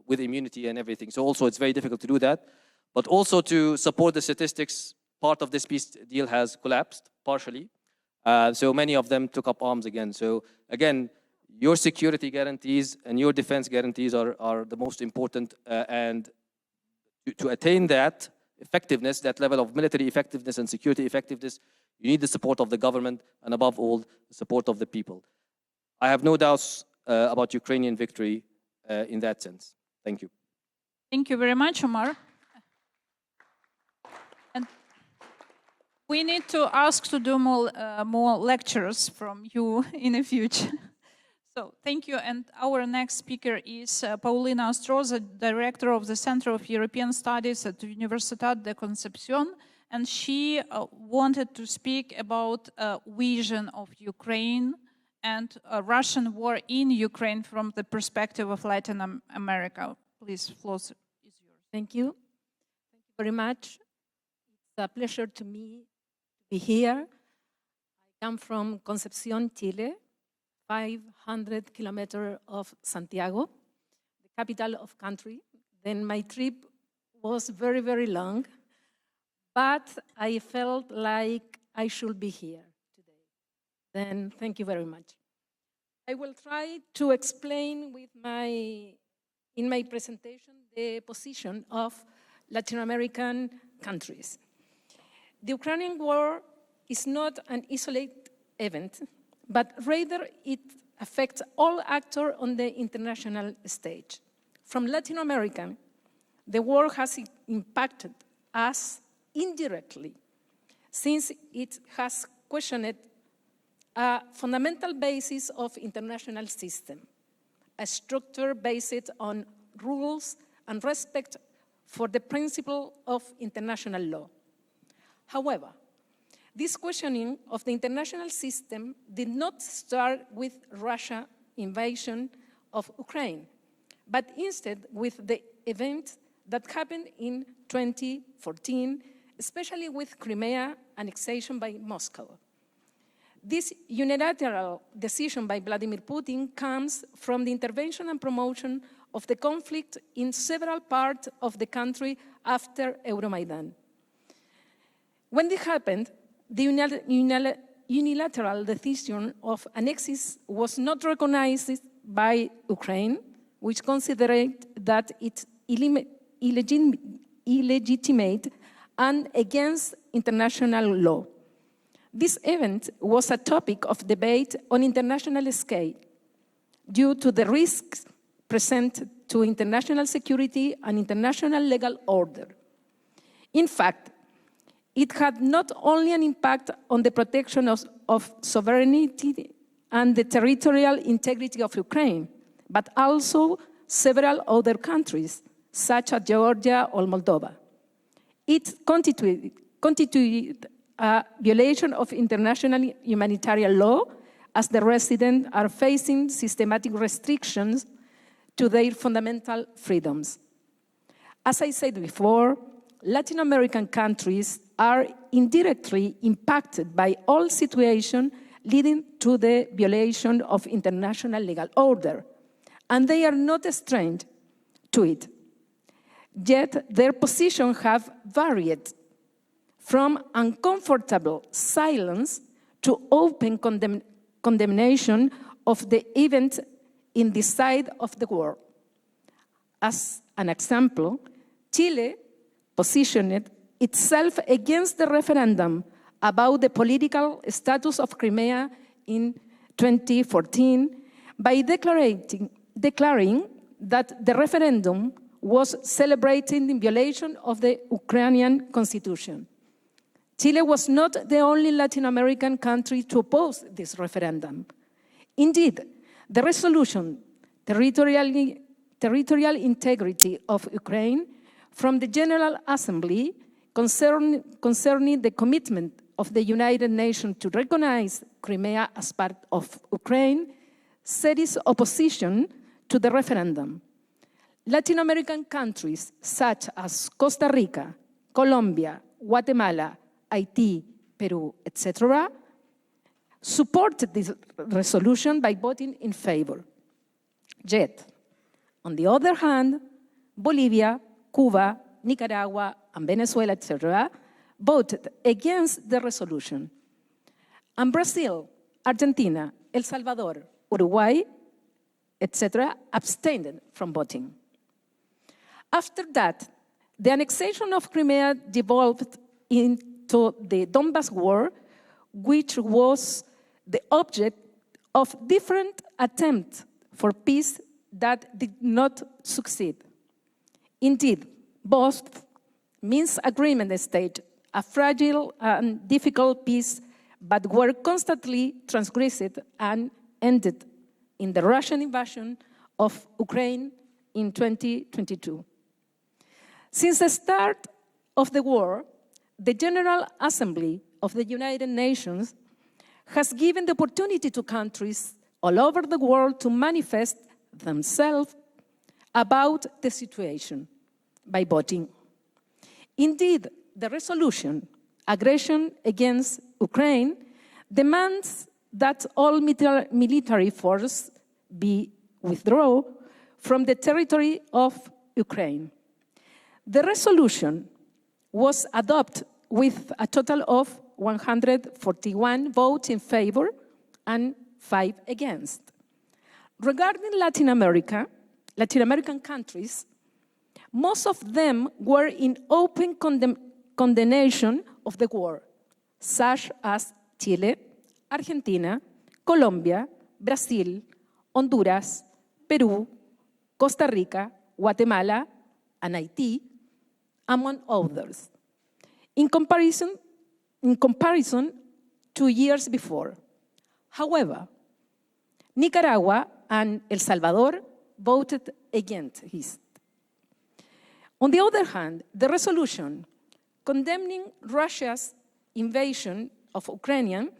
with immunity and everything. So also it's very difficult to do that. But also to support the statistics, part of this peace deal has collapsed partially. So many of them took up arms again. So again, your security guarantees and your defense guarantees are the most important. And to attain that effectiveness, that level of military effectiveness and security effectiveness, you need the support of the government and above all, the support of the people. I have no doubts about Ukrainian victory in that sense. Thank you. Thank you very much, Omar. And we need to ask to do more lectures from you in the future. So thank you. And our next speaker is Paulina Ostroza, Director of the Center of European Studies at Universitat de Concepción. And she wanted to speak about a vision of Ukraine and a Russian war in Ukraine from the perspective of Latin America. Please, floor is yours. Thank you. Thank you very much. It's a pleasure to me to be here. I come from Concepción, Chile, 500 kilometers of Santiago, the capital of country. Then my trip was very, very long, but I felt like I should be here today. Then thank you very much. I will try to explain in my presentation the position of Latin American countries. The Ukrainian war is not an isolated event, but rather it affects all actors on the international stage. From Latin America, the war has impacted us indirectly, since it has questioned a fundamental basis of international system, a structure based on rules and respect for the principle of international law. However, This questioning of the international system did not start with Russia's invasion of Ukraine, but instead with the events that happened in 2014, especially with Crimea annexation by Moscow. This unilateral decision by Vladimir Putin comes from the intervention and promotion of the conflict in several parts of the country after Euromaidan. When this happened, the unilateral decision of annexes was not recognized by Ukraine, which considered that it's illegitimate and against international law. This event was a topic of debate on international scale due to the risks present to international security and international legal order. In fact, it had not only an impact on the protection of sovereignty and the territorial integrity of Ukraine, but also several other countries, such as Georgia or Moldova. It constituted a violation of international humanitarian law, as the residents are facing systematic restrictions to their fundamental freedoms. As I said before, Latin American countries are indirectly impacted by all situations leading to the violation of international legal order, and they are not strange to it. Yet their positions have varied from uncomfortable silence to open condemnation of the event in this side of the world. As an example, Chile positioned itself against the referendum about the political status of Crimea in 2014 by declaring that the referendum was celebrating the violation of the Ukrainian constitution. Chile was not the only Latin American country to oppose this referendum. Indeed, the resolution, territorial integrity of Ukraine, from the General Assembly concerning the commitment of the United Nations to recognize Crimea as part of Ukraine, set its opposition to the referendum. Latin American countries such as Costa Rica, Colombia, Guatemala, Haiti, Peru, etc., supported this resolution by voting in favor. Yet, on the other hand, Bolivia, Cuba, Nicaragua, and Venezuela, etc., voted against the resolution. And Brazil, Argentina, El Salvador, Uruguay, etc., abstained from voting. After that, the annexation of Crimea devolved into the Donbas War, which was the object of different attempts for peace that did not succeed. Indeed, both Minsk agreement staged a fragile and difficult peace, but were constantly transgressed and ended in the Russian invasion of Ukraine in 2022. Since the start of the war, the General Assembly of the United Nations has given the opportunity to countries all over the world to manifest themselves about the situation by voting. Indeed, the resolution, Aggression Against Ukraine, demands that all military force be withdrawn from the territory of Ukraine. The resolution was adopted with a total of 141 votes in favor and 5 against. Regarding Latin American countries, most of them were in open condemnation of the war, such as Chile, Argentina, Colombia, Brazil, Honduras, Peru, Costa Rica, Guatemala, and Haiti, among others. In comparison, 2 years before. However, Nicaragua and El Salvador voted against it. On the other hand, the resolution condemning Russia's invasion of Ukrainian,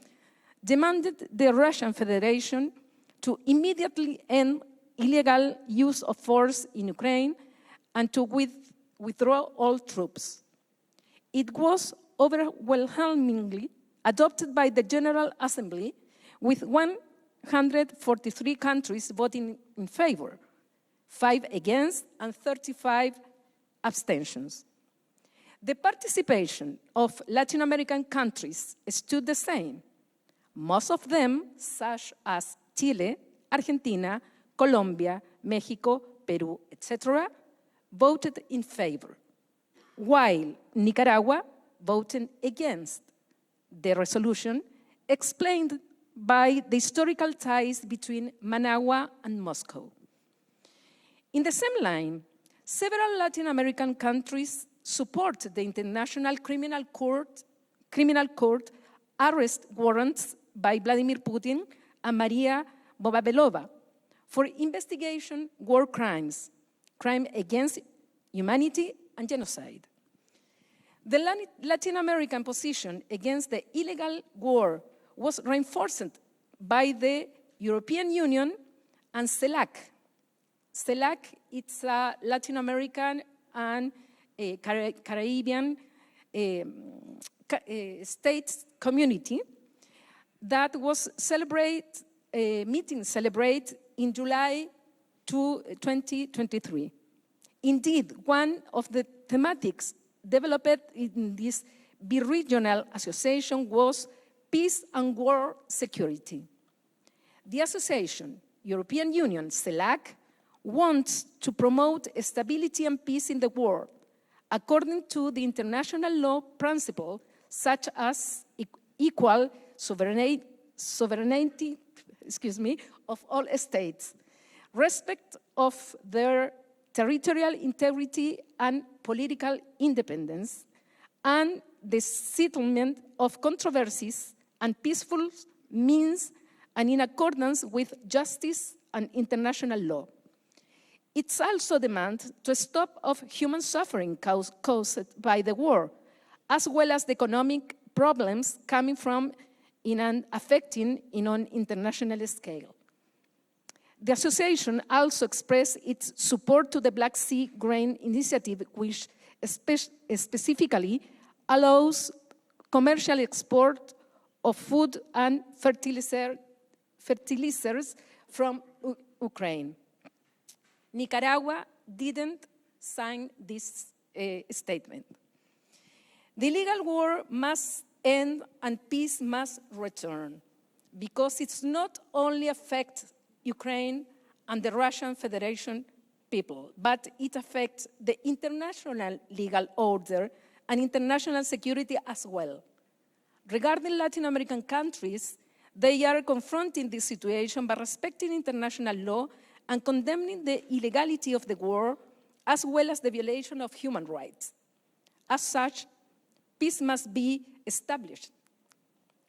demanded the Russian Federation to immediately end illegal use of force in Ukraine and to withdraw all troops. It was overwhelmingly adopted by the General Assembly, with 143 countries voting in favor, 5 against, and 35 abstentions. The participation of Latin American countries stood the same. Most of them, such as Chile, Argentina, Colombia, Mexico, Peru, etc., voted in favor, while Nicaragua voted against the resolution, explained by the historical ties between Managua and Moscow. In the same line, several Latin American countries support the International Criminal Court arrest warrants by Vladimir Putin and Maria Bobabelova for investigation war crimes, crime against humanity, and genocide. The Latin American position against the illegal war was reinforced by the European Union and CELAC. CELAC, it's a Latin American and Caribbean states community that was celebrate in July 2023. Indeed, one of the thematics developed in this bi-regional association was peace and war security. The association, European Union, CELAC, wants to promote stability and peace in the world according to the international law principles such as equal sovereignty of all states, respect of their territorial integrity and political independence, and the settlement of controversies and peaceful means and in accordance with justice and international law. It also demands to stop of human suffering caused by the war, as well as the economic problems coming from and affecting on international scale. The association also expressed its support to the Black Sea Grain Initiative, which specifically allows commercial export of food and fertilizers from Ukraine. Nicaragua didn't sign this statement. The illegal war must end and peace must return, because it's not only affects Ukraine and the Russian Federation people, but it affects the international legal order and international security as well. Regarding Latin American countries, they are confronting this situation by respecting international law and condemning the illegality of the war, as well as the violation of human rights. As such, peace must be established,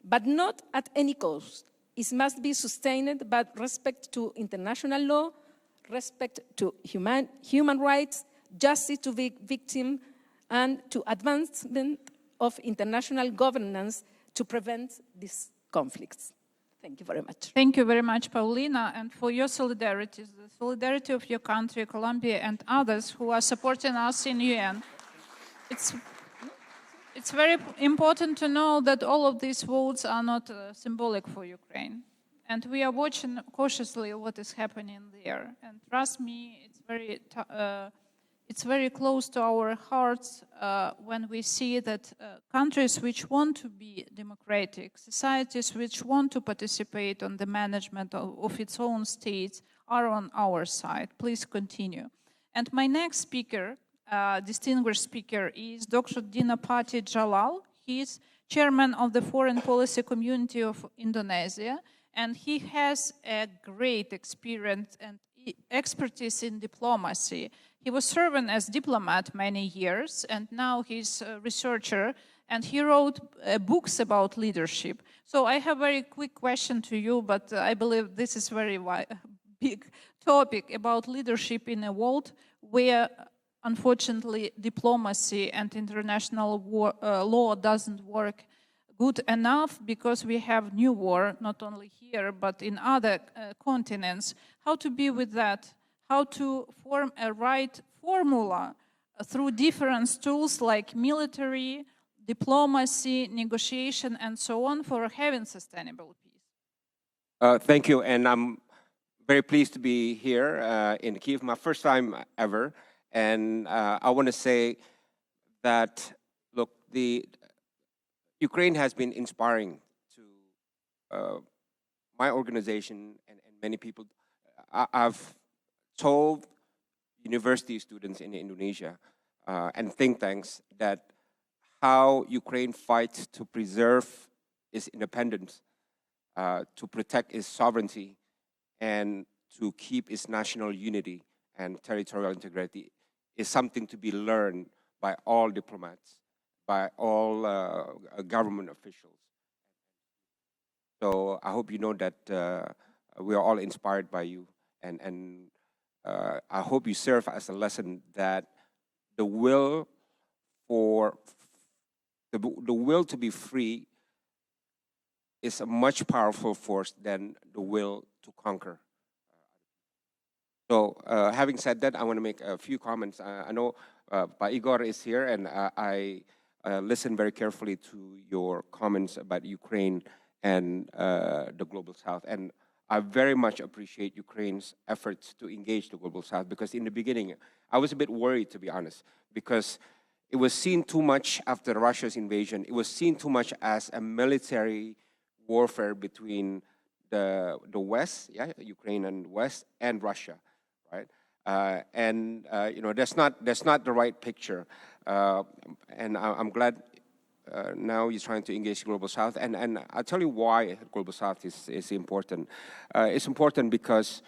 but not at any cost. It must be sustained by respect to international law, respect to human rights, justice to victims, and to advancement of international governance to prevent these conflicts. Thank you very much. Thank you very much, Paulina, and for your solidarity, the solidarity of your country, Colombia, and others who are supporting us in UN. It's very important to know that all of these votes are not symbolic for Ukraine. And we are watching cautiously what is happening there. And trust me, it's very close to our hearts when we see that countries which want to be democratic, societies which want to participate on the management of its own states are on our side. Please continue. And my next speaker, distinguished speaker, is Dr. Dinapati Jalal. He is chairman of the Foreign Policy Community of Indonesia, and he has a great experience and expertise in diplomacy. He was serving as diplomat many years, and now he's a researcher, and he wrote books about leadership. So I have a very quick question to you, but I believe this is a very big topic about leadership in a world where, unfortunately, diplomacy and international law doesn't work good enough because we have new war, not only here, but in other continents. How to be with that? How to form a right formula through different tools like military, diplomacy, negotiation, and so on for having sustainable peace? Thank you, and I'm very pleased to be here in Kyiv, my first time ever. And I want to say that, look, the Ukraine has been inspiring to my organization and many people. I've told university students in Indonesia and think tanks that how Ukraine fights to preserve its independence, to protect its sovereignty, and to keep its national unity and territorial integrity is something to be learned by all diplomats, by all government officials. So I hope you know that we are all inspired by you, and I hope you serve as a lesson that the will for the will to be free is a much powerful force than the will to conquer. So having said that, I want to make a few comments. I know Igor is here, and I listened very carefully to your comments about Ukraine and the Global South. And I very much appreciate Ukraine's efforts to engage the Global South, because in the beginning, I was a bit worried, to be honest, because it was seen too much after Russia's invasion. It was seen too much as a military warfare between the West, yeah, Ukraine and West, and Russia, right? You know, that's not the right picture. And I'm glad now you're trying to engage Global South, and I'll tell you why Global South is important. It's important because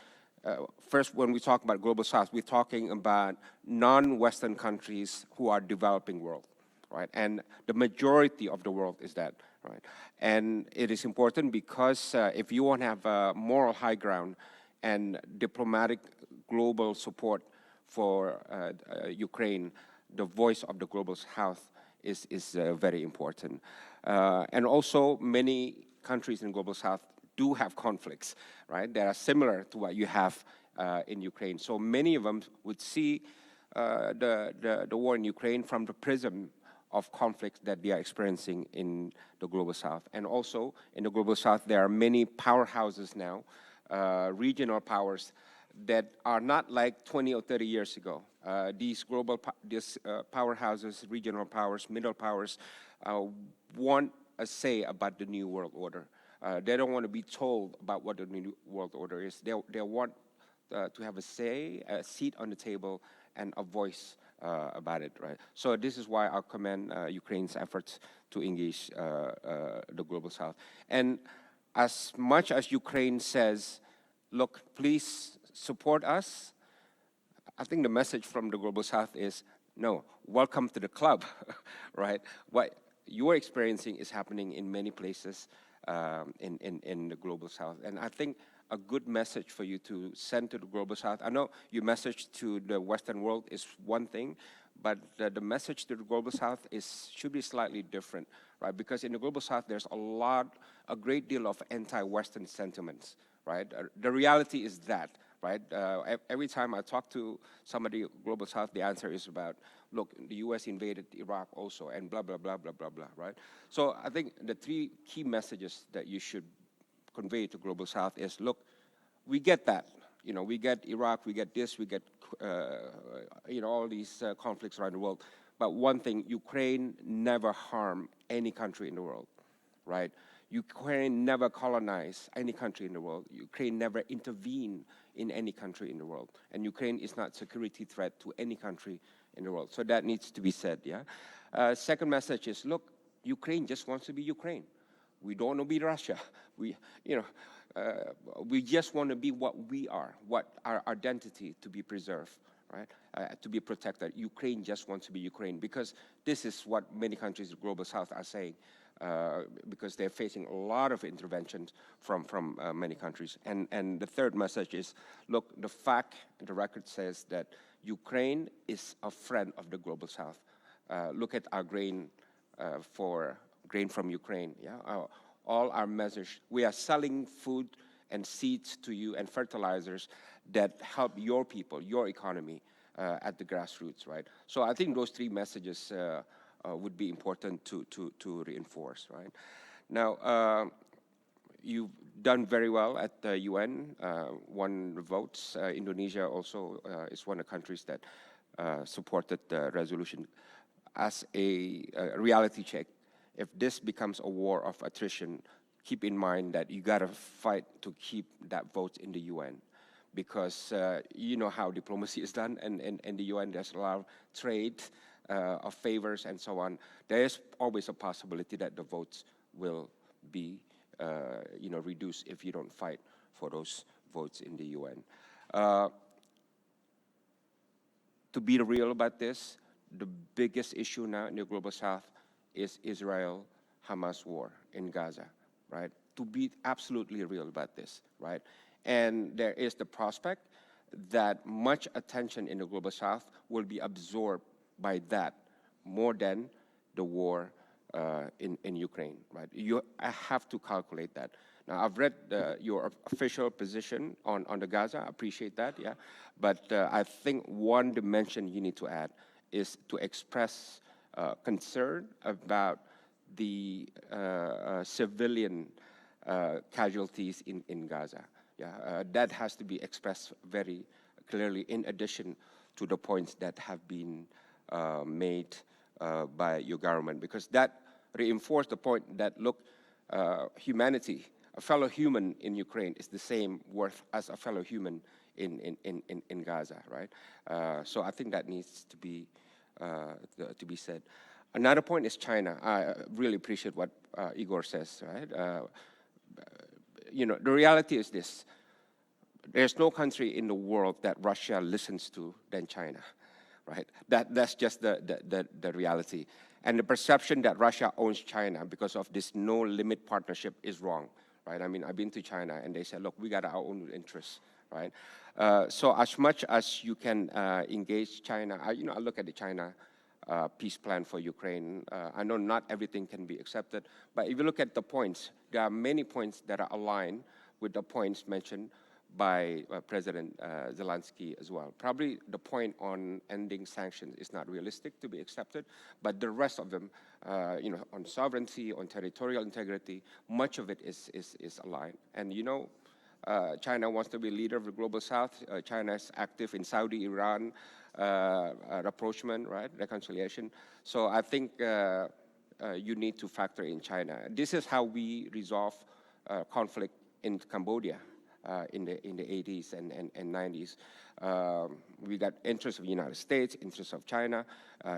first, when we talk about Global South, we're talking about non-Western countries who are developing world, right? And the majority of the world is that, right? And it is important because if you want to have a moral high ground and diplomatic global support for Ukraine, the voice of the Global South is very important. And also, many countries in Global South do have conflicts, right? That are similar to what you have in Ukraine. So many of them would see the war in Ukraine from the prism of conflicts that they are experiencing in the Global South. And also, in the Global South, there are many powerhouses now, regional powers, that are not like 20 or 30 years ago. These powerhouses, regional powers, middle powers, want a say about the new world order. They don't want to be told about what the new world order is. They want to have a say, a seat on the table, and a voice about it, right? So this is why I commend Ukraine's efforts to engage the Global South. And as much as Ukraine says, look, please support us, I think the message from the Global South is, no, welcome to the club, right? What you're experiencing is happening in many places in the Global South. And I think a good message for you to send to the Global South, I know your message to the Western world is one thing, but the message to the Global South should be slightly different, right? Because in the Global South, there's a great deal of anti-Western sentiments, right? The reality is that, right? Every time I talk to somebody Global South, the answer is about, look, the US invaded Iraq also, and blah, blah, blah, blah, blah, blah, right? So I think the three key messages that you should convey to Global South is, look, we get that. You know, we get Iraq, we get this, we get, you know, all these conflicts around the world. But one thing, Ukraine never harmed any country in the world, right? Ukraine never colonized any country in the world. Ukraine never intervened in any country in the world. And Ukraine is not a security threat to any country in the world. So that needs to be said, yeah? Second message is, look, Ukraine just wants to be Ukraine. We don't want to be Russia. We just want to be what we are, what our identity to be preserved, right? To be protected. Ukraine just wants to be Ukraine, because this is what many countries in the Global South are saying, because they're facing a lot of interventions from many countries. And the third message is, look, the record says that Ukraine is a friend of the Global South. Look at our grain for grain from Ukraine. Yeah, all our measures. We are selling food and seeds to you and fertilizers that help your people, your economy at the grassroots, right? So I think those three messages would be important to reinforce, right? Now, you've done very well at the UN, won votes. Indonesia also is one of the countries that supported the resolution. As a reality check, if this becomes a war of attrition, keep in mind that you got to fight to keep that vote in the UN, because you know how diplomacy is done, and in the UN there's a lot of trade of favors and so on. There is always a possibility that the votes will be reduced if you don't fight for those votes in the UN. To be real about this, the biggest issue now in the Global South is Israel-Hamas war in Gaza, right? To be absolutely real about this, right? And there is the prospect that much attention in the Global South will be absorbed by that more than the war in Ukraine, right? I have to calculate that. Now, I've read your official position on the Gaza. I appreciate that, yeah. But I think one dimension you need to add is to express concern about the civilian casualties in Gaza. Yeah, that has to be expressed very clearly, in addition to the points that have been made by your government, because that reinforced the point that, look, humanity, a fellow human in Ukraine is the same worth as a fellow human in Gaza, right? So I think that needs to be said. Another point is China. I really appreciate what Igor says, right? The reality is this: there's no country in the world that Russia listens to than China, right? That's just the reality. And the perception that Russia owns China because of this no-limit partnership is wrong, right? I mean, I've been to China, and they said, look, we got our own interests, right? So as much as you can engage China, I look at the China peace plan for Ukraine. I know not everything can be accepted, but if you look at the points, there are many points that are aligned with the points mentioned by President Zelensky as well. Probably the point on ending sanctions is not realistic to be accepted, but the rest of them, on sovereignty, on territorial integrity, much of it is aligned. And China wants to be leader of the Global South. China is active in Saudi, Iran, rapprochement, right, reconciliation. So I think you need to factor in China. This is how we resolve conflict in Cambodia in the 80s and 90s. We got interests of the United States, interests of China,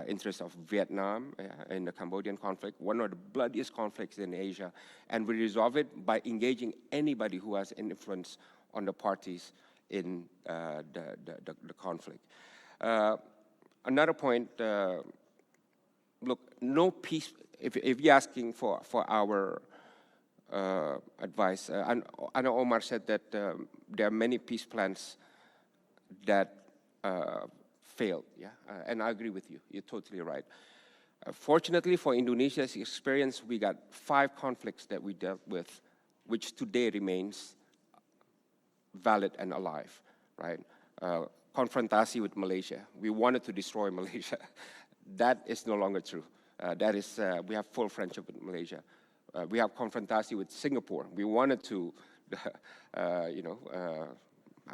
interests of Vietnam in the Cambodian conflict, one of the bloodiest conflicts in Asia. And we resolve it by engaging anybody who has influence on the parties in the conflict. Another point, look, no peace, if you're asking for our advice, I know Omar said that there are many peace plans that failed, yeah, and I agree with you. You're totally right. Fortunately for Indonesia's experience, we got 5 conflicts that we dealt with, which today remains valid and alive, right? Confrontasi with Malaysia. We wanted to destroy Malaysia. That is no longer true. We have full friendship with Malaysia. We have confrontasi with Singapore. We wanted to, I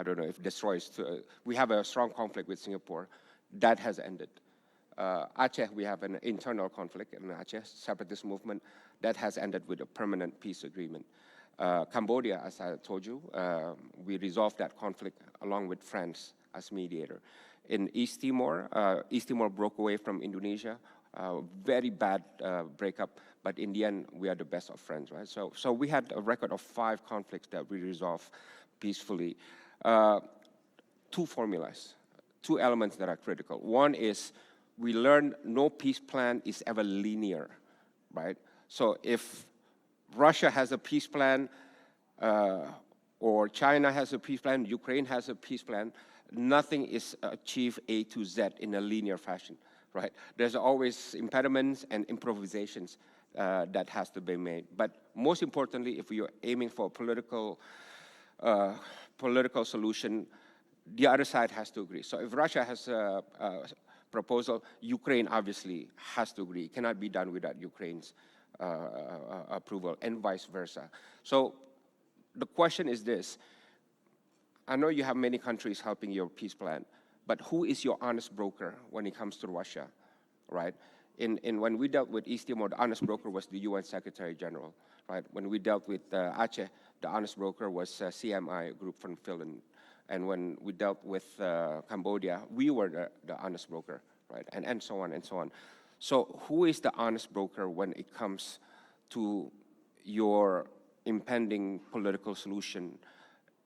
don't know if destroy. We have a strong conflict with Singapore. That has ended. Aceh, we have an internal conflict in Aceh, separatist movement. That has ended with a permanent peace agreement. Cambodia, as I told you, we resolved that conflict along with France as mediator. In East Timor broke away from Indonesia. Very bad breakup, but in the end, we are the best of friends, right? So we had a record of 5 conflicts that we resolved peacefully. 2 formulas, 2 elements that are critical. One is we learned no peace plan is ever linear, right? So if Russia has a peace plan, or China has a peace plan, Ukraine has a peace plan, nothing is achieved A to Z in a linear fashion, right? There's always impediments and improvisations that has to be made. But most importantly, if you're aiming for a political solution, the other side has to agree. So if Russia has a proposal, Ukraine obviously has to agree. It cannot be done without Ukraine's approval, and vice versa. So the question is this. I know you have many countries helping your peace plan, but who is your honest broker when it comes to Russia, right? When we dealt with East Timor, the honest broker was the UN Secretary General, right? When we dealt with Aceh, the honest broker was CMI, a group from Finland. And when we dealt with Cambodia, we were the honest broker, right? And so on and so on. So who is the honest broker when it comes to your impending political solution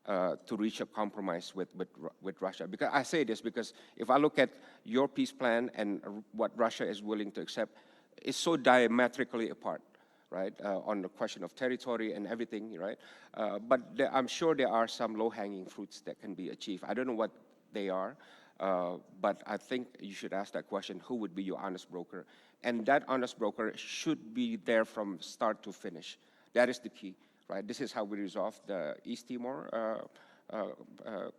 to reach a compromise with Russia? Because I say this because if I look at your peace plan and what Russia is willing to accept, it's so diametrically apart, right? On the question of territory and everything, right? But I'm sure there are some low-hanging fruits that can be achieved. I don't know what they are, but I think you should ask that question, who would be your honest broker? And that honest broker should be there from start to finish. That is the key, right? This is how we resolve the East Timor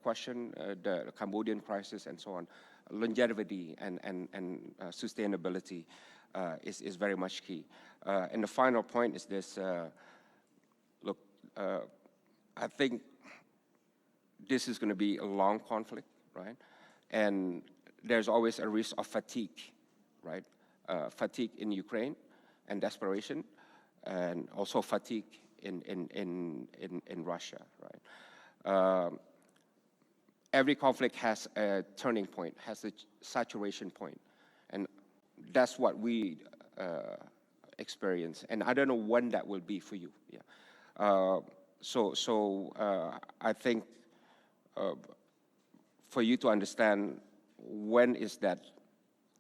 question, the Cambodian crisis, and so on. Longevity and sustainability is very much key. And the final point is this, look, I think this is going to be a long conflict, right? And there's always a risk of fatigue, right? Fatigue in Ukraine and desperation, and also fatigue in Russia, right? Every conflict has a turning point, has a saturation point, and that's what we experience. And I don't know when that will be for you. Yeah. I think for you to understand when is that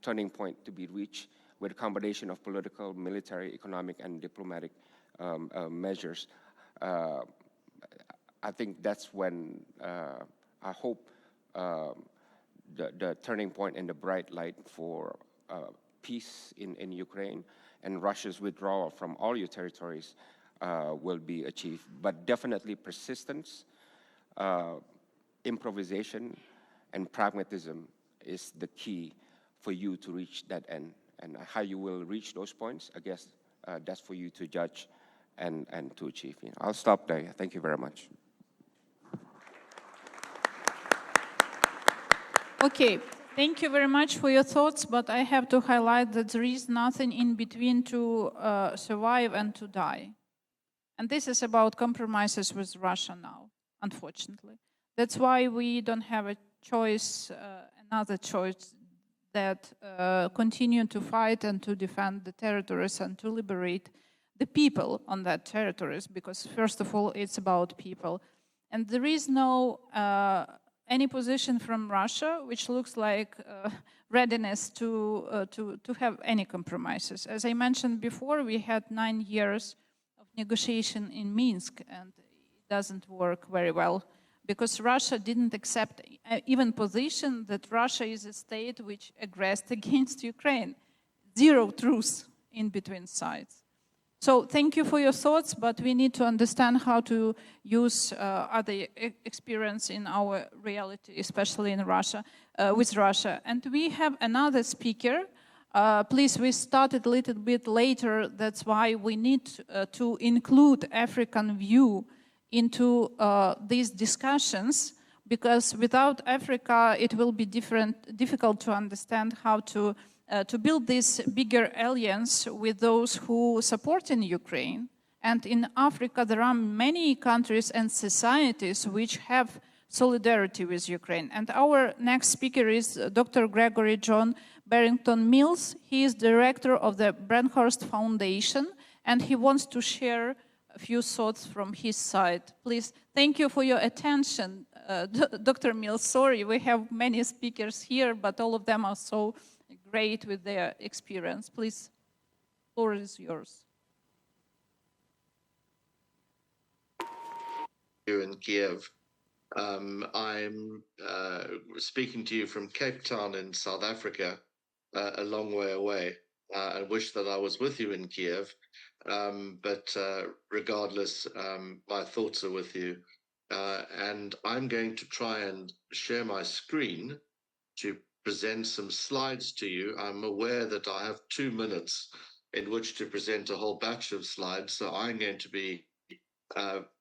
turning point to be reached with a combination of political, military, economic, and diplomatic measures, I think that's when I hope the turning point and the bright light for peace in Ukraine and Russia's withdrawal from all your territories will be achieved. But definitely persistence, improvisation, and pragmatism is the key for you to reach that end. And how you will reach those points, I guess that's for you to judge and to achieve. You know, I'll stop there. Thank you very much. Okay, thank you very much for your thoughts, but I have to highlight that there is nothing in between to survive and to die. And this is about compromises with Russia now, unfortunately. That's why we don't have a choice, another choice, that continue to fight and to defend the territories and to liberate the people on that territories, because first of all, it's about people. And there is no any position from Russia which looks like readiness to have any compromises. As I mentioned before, we had 9 years of negotiation in Minsk, and it doesn't work very well because Russia didn't accept even position that Russia is a state which aggressed against Ukraine. Zero truth in between sides. So thank you for your thoughts, but we need to understand how to use other experience in our reality, especially in Russia, with Russia. And we have another speaker. Please, we started a little bit later. That's why we need to include African view into these discussions, because without Africa, it will be difficult to understand how to build this bigger alliance with those who support in Ukraine. And in Africa, there are many countries and societies which have solidarity with Ukraine. And our next speaker is Dr. Gregory John Barrington Mills. He is director of the Brenhurst Foundation, and he wants to share a few thoughts from his side. Please, thank you for your attention. Dr. Mills, sorry, we have many speakers here, but all of them are so great with their experience. Please, floor is yours. You in Kiev. I'm speaking to you from Cape Town in South Africa, a long way away. and wish that I was with you in Kiev. But regardless, my thoughts are with you. And I'm going to try and share my screen to present some slides to you. I'm aware that I have 2 minutes in which to present a whole batch of slides, so I'm going to be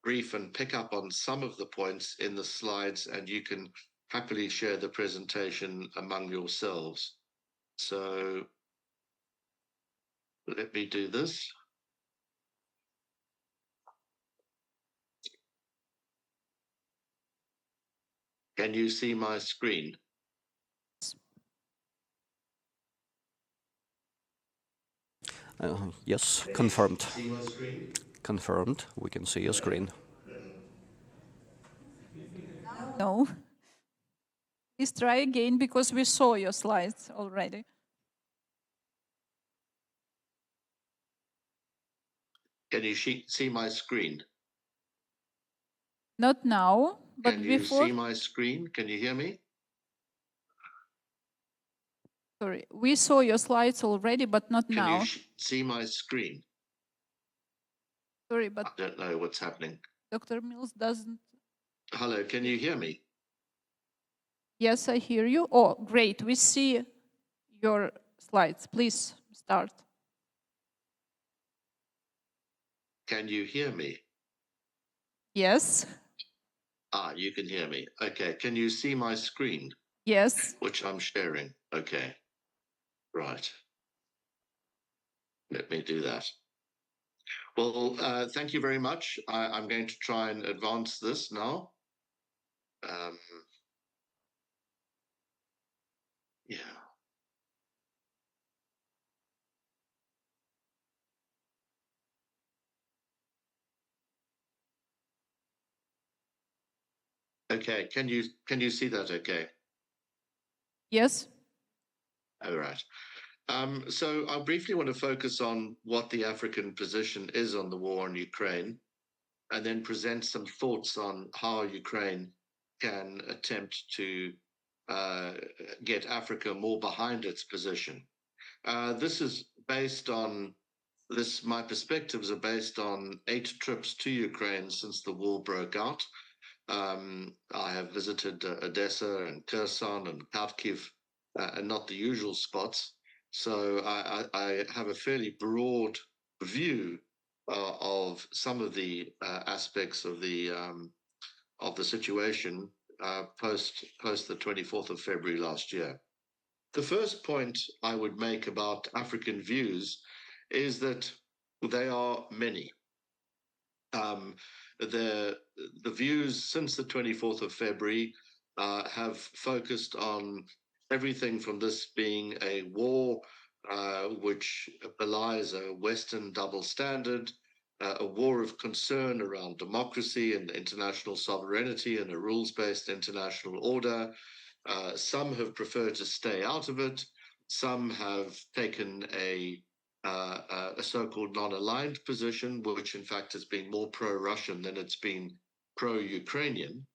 brief and pick up on some of the points in the slides, and you can happily share the presentation among yourselves. So let me do this. Can you see my screen? Yes, confirmed. See my screen? Confirmed. We can see your screen. No. Please try again because we saw your slides already. Can you see my screen? Not now, but Can you before. see my screen? Can you hear me? Sorry, we saw your slides already, but not Can now. you see my screen? Sorry, but I don't know what's happening. Dr. Mills doesn't. Hello, can you hear me? Yes, I hear you. Oh, great. We see your slides. Please start. Can you hear me? Yes. You can hear me. Okay, can you see my screen, Yes. which I'm sharing? Okay, right. Let me do that. Well, thank you very much. I'm going to try and advance this now. Yeah. Okay, can you see that okay? Yes. All right. So I briefly want to focus on what the African position is on the war in Ukraine, and then present some thoughts on how Ukraine can attempt to get Africa more behind its position. This is based on this. My perspectives are based on 8 trips to Ukraine since the war broke out. I have visited Odessa and Kherson and Kharkiv, and not the usual spots. So I have a fairly broad view of some of the aspects of the situation post the 24th of February last year. The first point I would make about African views is that they are many. The views since the 24th of February have focused on everything from this being a war which belies a Western double standard, a war of concern around democracy and international sovereignty and a rules-based international order. Some have preferred to stay out of it. Some have taken a so-called non-aligned position, which in fact has been more pro-Russian than it's been pro-Ukrainian.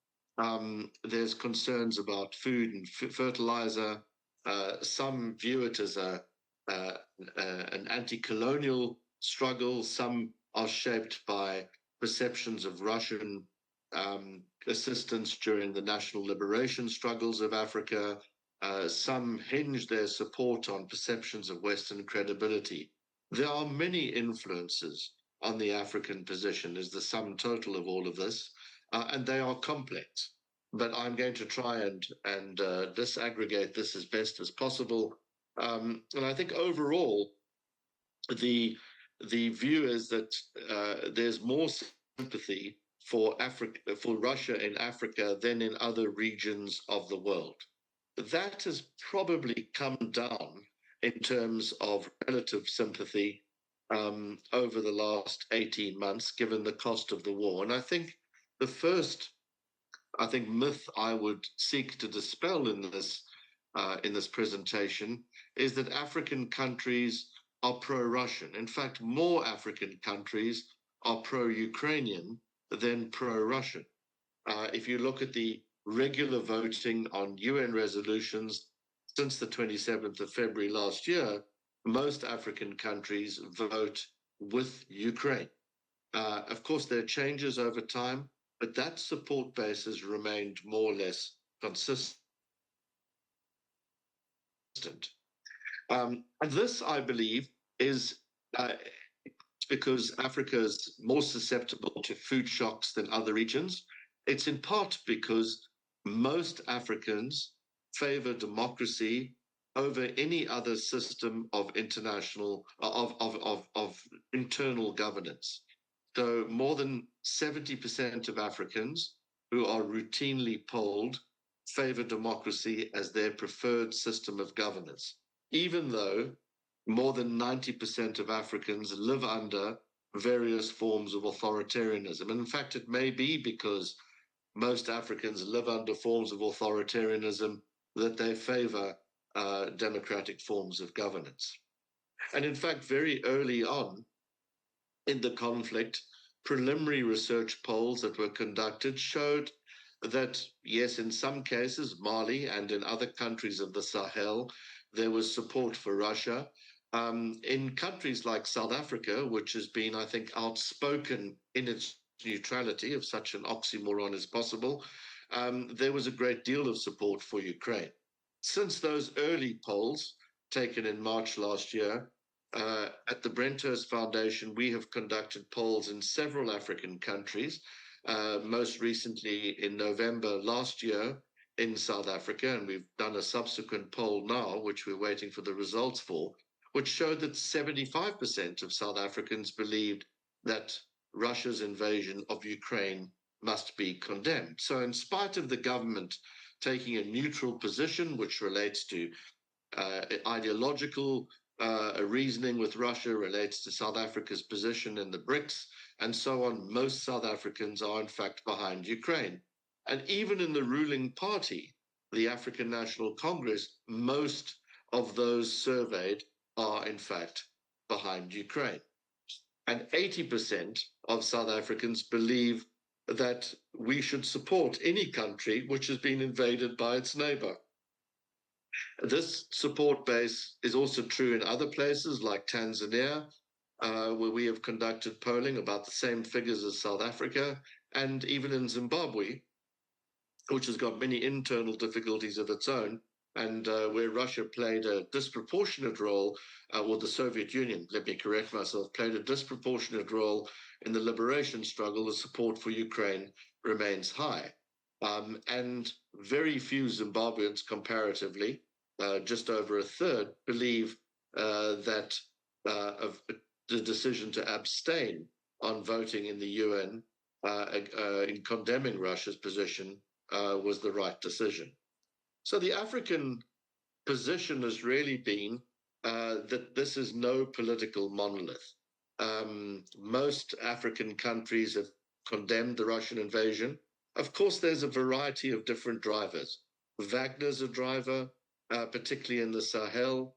There's concerns about food and fertilizer. Some view it as an anti-colonial struggle. Some are shaped by perceptions of Russian assistance during the national liberation struggles of Africa. Some hinge their support on perceptions of Western credibility. There are many influences on the African position as the sum total of all of this, and they are complex. But I'm going to try and disaggregate this as best as possible. And I think overall, the view is that there's more sympathy for Africa, for Russia in Africa than in other regions of the world. That has probably come down in terms of relative sympathy over the last 18 months, given the cost of the war. And I think the first, myth I would seek to dispel in this presentation is that African countries are pro-Russian. In fact, more African countries are pro-Ukrainian than pro-Russian. If you look at the regular voting on UN resolutions since the 27th of February last year, most African countries vote with Ukraine. Of course, there are changes over time, but that support base has remained more or less consistent. And this, I believe, is because Africa is more susceptible to food shocks than other regions. It's in part because most Africans favor democracy over any other system of international of internal governance. So more than 70% of Africans who are routinely polled favor democracy as their preferred system of governance, even though more than 90% of Africans live under various forms of authoritarianism. And in fact, it may be because most Africans live under forms of authoritarianism that they favor democratic forms of governance. And in fact, very early on in the conflict, preliminary research polls that were conducted showed that, yes, in some cases, Mali and in other countries of the Sahel, there was support for Russia. In countries like South Africa, which has been, I think, outspoken in its neutrality, if such an oxymoron is possible, there was a great deal of support for Ukraine. Since those early polls taken in March last year, at the Brenthurst Foundation, we have conducted polls in several African countries, most recently in November last year in South Africa, and we've done a subsequent poll now, which we're waiting for the results for, which showed that 75% of South Africans believed that Russia's invasion of Ukraine must be condemned. So in spite of the government taking a neutral position, which relates to ideological reasoning with Russia, relates to South Africa's position in the BRICS, and so on, most South Africans are in fact behind Ukraine. And even in the ruling party, the African National Congress, most of those surveyed are in fact behind Ukraine. And 80% of South Africans believe that we should support any country which has been invaded by its neighbor. This support base is also true in other places like Tanzania, where we have conducted polling about the same figures as South Africa, and even in Zimbabwe, which has got many internal difficulties of its own, and where Russia played a disproportionate role, or the Soviet Union, let me correct myself, played a disproportionate role in the liberation struggle, the support for Ukraine remains high. And very few Zimbabweans comparatively, just over a third, believe that the decision to abstain on voting in the UN in condemning Russia's position was the right decision. So the African position has really been that this is no political monolith. Most African countries have condemned the Russian invasion. Of course, there's a variety of different drivers. Wagner's a driver, particularly in the Sahel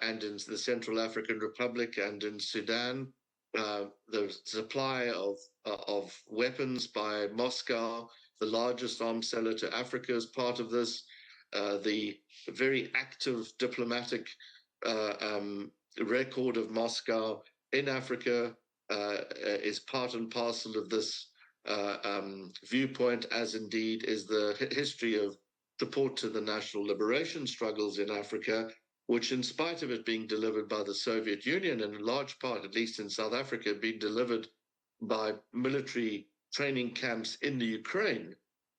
and in the Central African Republic and in Sudan. The supply of weapons by Moscow, the largest arms seller to Africa, is part of this. The very active diplomatic record of Moscow in Africa is part and parcel of this viewpoint, as indeed is the history of support to the national liberation struggles in Africa, which, in spite of it being delivered by the Soviet Union, and in large part, at least in South Africa, being delivered by military training camps in the Ukraine,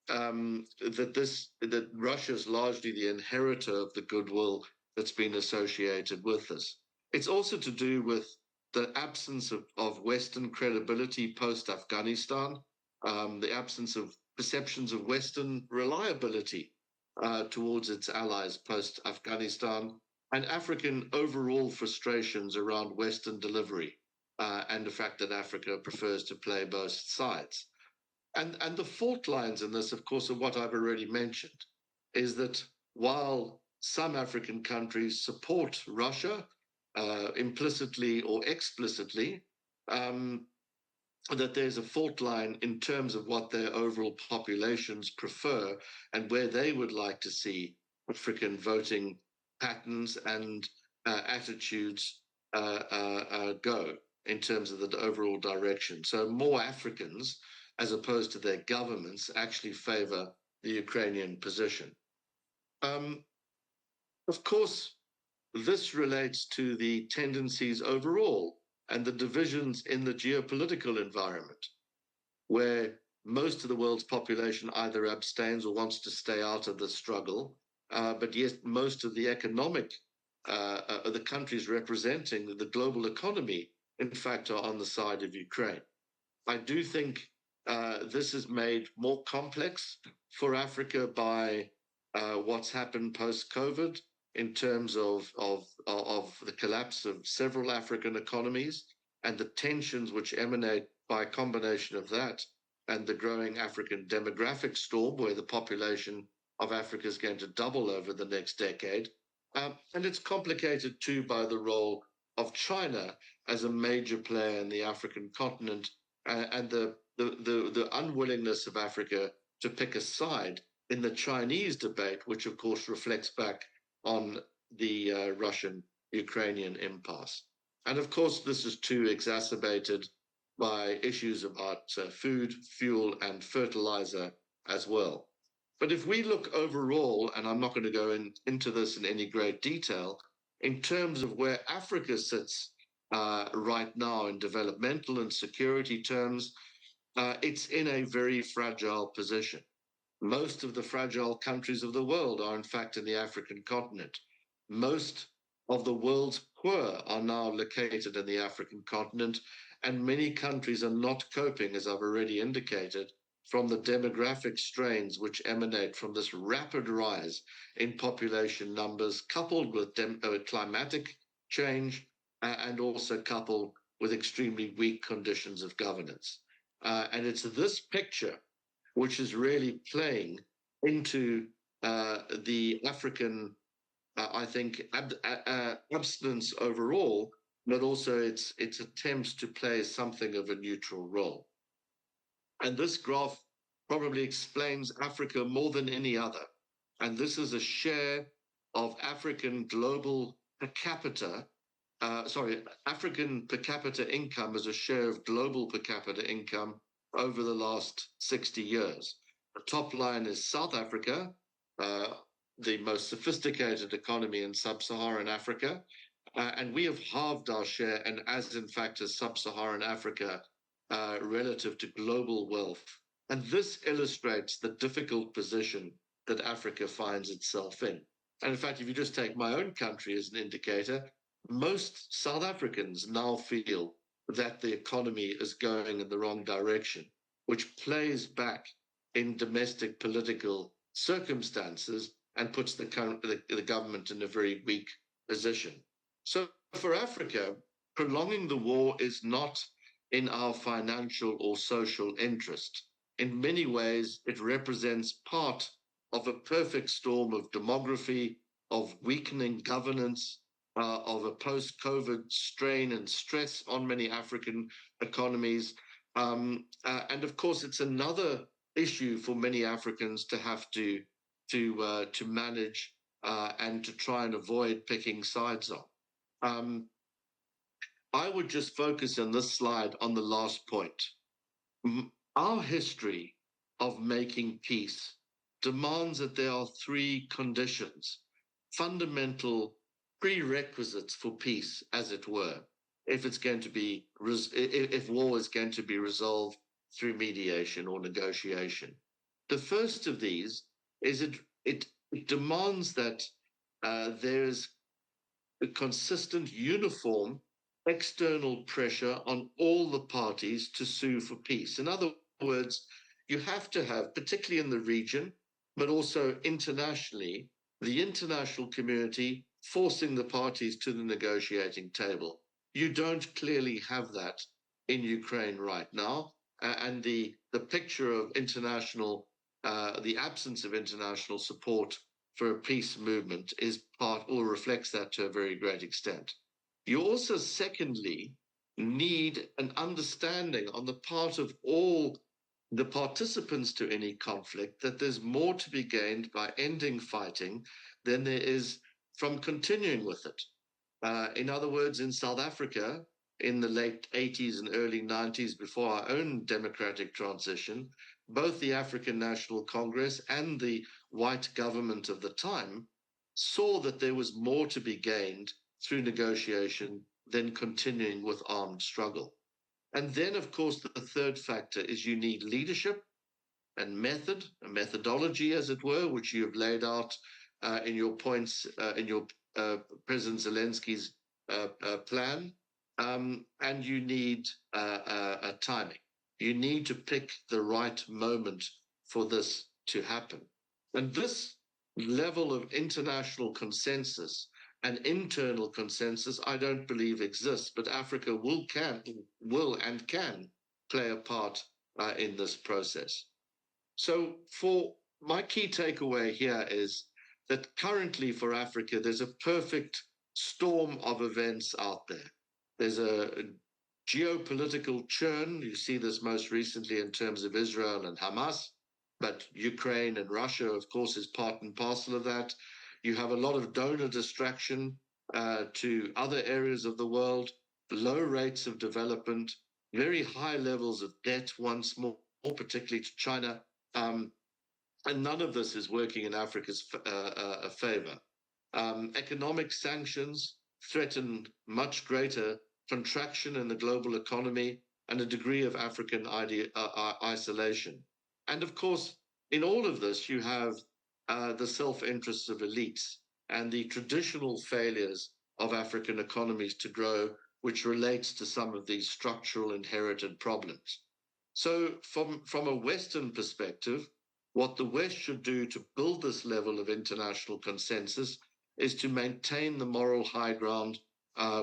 that Russia is largely the inheritor of the goodwill that's been associated with this. It's also to do with the absence of Western credibility post-Afghanistan, the absence of perceptions of Western reliability towards its allies post-Afghanistan, and African overall frustrations around Western delivery, and the fact that Africa prefers to play both sides. And the fault lines in this, of course, are what I've already mentioned, is that while some African countries support Russia implicitly or explicitly, that there's a fault line in terms of what their overall populations prefer and where they would like to see African voting patterns and attitudes go in terms of the overall direction. So more Africans, as opposed to their governments, actually favor the Ukrainian position. Of course, this relates to the tendencies overall and the divisions in the geopolitical environment, where most of the world's population either abstains or wants to stay out of the struggle, but yet most of the economic, the countries representing the global economy, in fact, are on the side of Ukraine. I do think this is made more complex for Africa by what's happened post-COVID in terms of the collapse of several African economies and the tensions which emanate by a combination of that and the growing African demographic storm, where the population of Africa is going to double over the next decade. And it's complicated too by the role of China as a major player in the African continent and the unwillingness of Africa to pick a side in the Chinese debate, which of course reflects back on the Russian-Ukrainian impasse. And of course, this is too exacerbated by issues about food, fuel, and fertilizer as well. But if we look overall, and I'm not going to go into this in any great detail, in terms of where Africa sits right now in developmental and security terms, it's in a very fragile position. Most of the fragile countries of the world are, in fact, in the African continent. Most of the world's poor are now located in the African continent, and many countries are not coping, as I've already indicated, from the demographic strains which emanate from this rapid rise in population numbers, coupled with climatic change, and also coupled with extremely weak conditions of governance. And it's this picture which is really playing into the African, I think, abstinence overall, but also its attempts to play something of a neutral role. And this graph probably explains Africa more than any other. And this is a share of African global per capita, African per capita income as a share of global per capita income over the last 60 years. The top line is South Africa, the most sophisticated economy in sub-Saharan Africa, and we have halved our share, and as in fact as sub-Saharan Africa relative to global wealth. And this illustrates the difficult position that Africa finds itself in. And in fact, if you just take my own country as an indicator, most South Africans now feel that the economy is going in the wrong direction, which plays back in domestic political circumstances and puts the government in a very weak position. So for Africa, prolonging the war is not in our financial or social interest. In many ways, it represents part of a perfect storm of demography, of weakening governance, of a post-COVID strain and stress on many African economies. And of course, it's another issue for many Africans to have to manage and to try and avoid picking sides on. I would just focus on this slide on the last point. Our history of making peace demands that there are three conditions, fundamental prerequisites for peace, as it were, if it's going to be, if war is going to be resolved through mediation or negotiation. The first of these is it demands that there's a consistent, uniform external pressure on all the parties to sue for peace. In other words, you have to have, particularly in the region, but also internationally, the international community forcing the parties to the negotiating table. You don't clearly have that in Ukraine right now. And the picture of international, the absence of international support for a peace movement is part or reflects that to a very great extent. You also, secondly, need an understanding on the part of all the participants to any conflict that there's more to be gained by ending fighting than there is from continuing with it. In other words, in South Africa, in the late 80s and early 90s, before our own democratic transition, both the African National Congress and the white government of the time saw that there was more to be gained through negotiation than continuing with armed struggle. And then, of course, the third factor is you need leadership and method, a methodology, as it were, which you have laid out in your points in your President Zelensky's plan. And you need a timing. You need to pick the right moment for this to happen. And this level of international consensus and internal consensus, I don't believe exists, but Africa will and can play a part in this process. So for my key takeaway here is that currently for Africa, there's a perfect storm of events out there. There's a geopolitical churn. You see this most recently in terms of Israel and Hamas, but Ukraine and Russia, of course, is part and parcel of that. You have a lot of donor distraction to other areas of the world, low rates of development, very high levels of debt once more, particularly to China. And none of this is working in Africa's favor. Economic sanctions threaten much greater contraction in the global economy and a degree of African isolation. And of course, in all of this, you have the self-interests of elites and the traditional failures of African economies to grow, which relates to some of these structural inherited problems. So from a Western perspective, what the West should do to build this level of international consensus is to maintain the moral high ground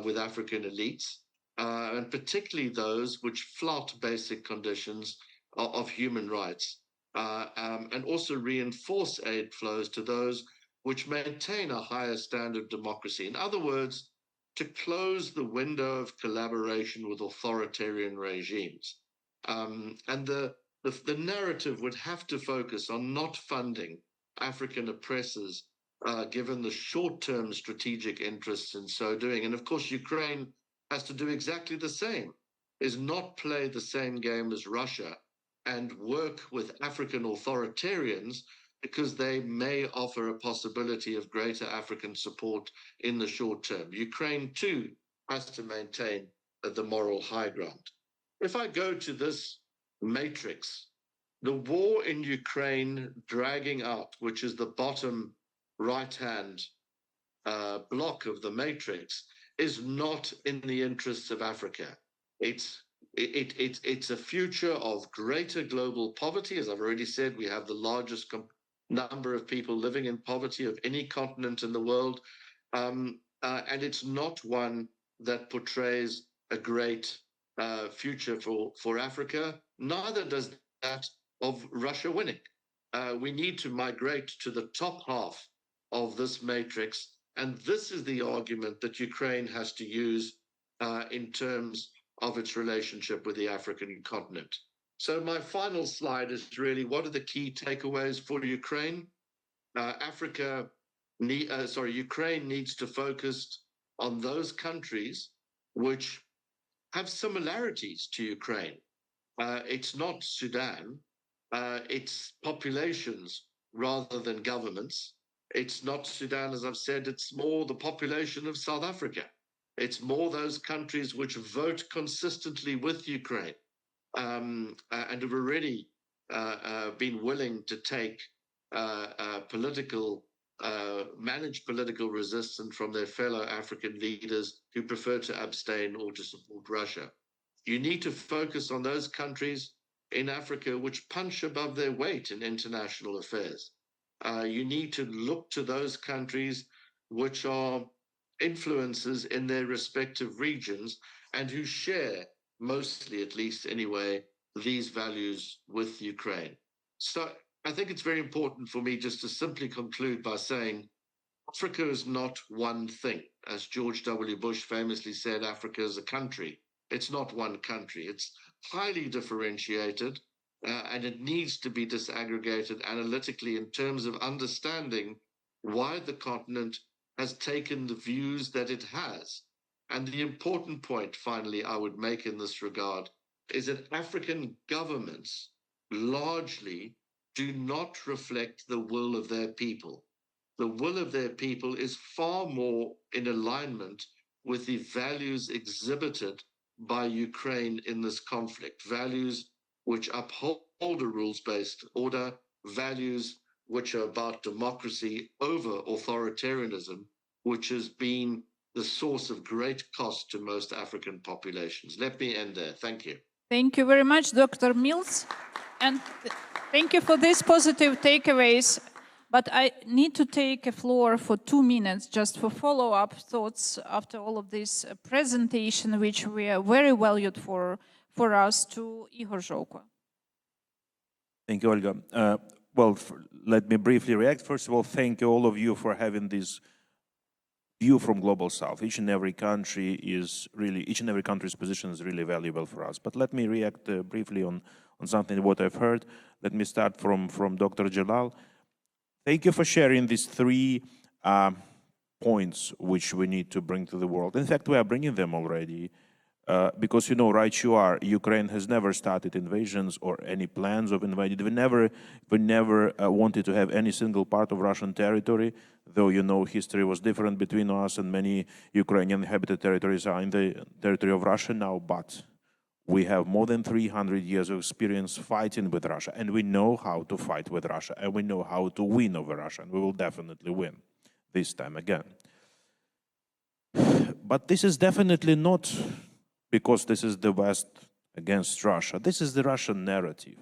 with African elites, and particularly those which flout basic conditions of human rights, and also reinforce aid flows to those which maintain a higher standard of democracy. In other words, to close the window of collaboration with authoritarian regimes. And the narrative would have to focus on not funding African oppressors, given the short-term strategic interests in so doing. And of course, Ukraine has to do exactly the same, is not play the same game as Russia and work with African authoritarians because they may offer a possibility of greater African support in the short term. Ukraine, too, has to maintain the moral high ground. If I go to this matrix, the war in Ukraine dragging out, which is the bottom right-hand block of the matrix, is not in the interests of Africa. It's a future of greater global poverty. As I've already said, we have the largest number of people living in poverty of any continent in the world. And it's not one that portrays a great future for Africa. Neither does that of Russia winning. We need to migrate to the top half of this matrix. And this is the argument that Ukraine has to use in terms of its relationship with the African continent. So my final slide is really, what are the key takeaways for Ukraine? Ukraine needs to focus on those countries which have similarities to Ukraine. It's not Sudan. It's populations rather than governments. It's not Sudan, as I've said, it's more the population of South Africa. It's more those countries which vote consistently with Ukraine and have already been willing to take manage political resistance from their fellow African leaders who prefer to abstain or to support Russia. You need to focus on those countries in Africa which punch above their weight in international affairs. You need to look to those countries which are influences in their respective regions and who share, mostly at least anyway, these values with Ukraine. So I think it's very important for me just to simply conclude by saying Africa is not one thing. As George W. Bush famously said, Africa is a country. It's not one country. It's highly differentiated, and it needs to be disaggregated analytically in terms of understanding why the continent has taken the views that it has. And the important point, finally, I would make in this regard is that African governments largely do not reflect the will of their people. The will of their people is far more in alignment with the values exhibited by Ukraine in this conflict, values which uphold a rules-based order, values which are about democracy over authoritarianism, which has been the source of great cost to most African populations. Let me end there. Thank you. Thank you very much, Dr. Mills. And thank you for these positive takeaways. But I need to take a floor for 2 minutes just for follow-up thoughts after all of this presentation, which we are very valued for us, to Igor Zhokwa. Thank you, Olga. Let me briefly react. First of all, thank you all of you for having this view from Global South. Each and every country's position is really valuable for us. But let me react briefly on something what I've heard. Let me start from Dr. Jalal. Thank you for sharing these 3 points which we need to bring to the world. In fact, we are bringing them already. Because you know, right you are, Ukraine has never started invasions or any plans of invading. We never wanted to have any single part of Russian territory, though you know history was different between us and many Ukrainian inhabited territories are in the territory of Russia now, but we have more than 300 years of experience fighting with Russia, and we know how to fight with Russia, and we know how to win over Russia, and we will definitely win this time again. But this is definitely not because this is the West against Russia. This is the Russian narrative.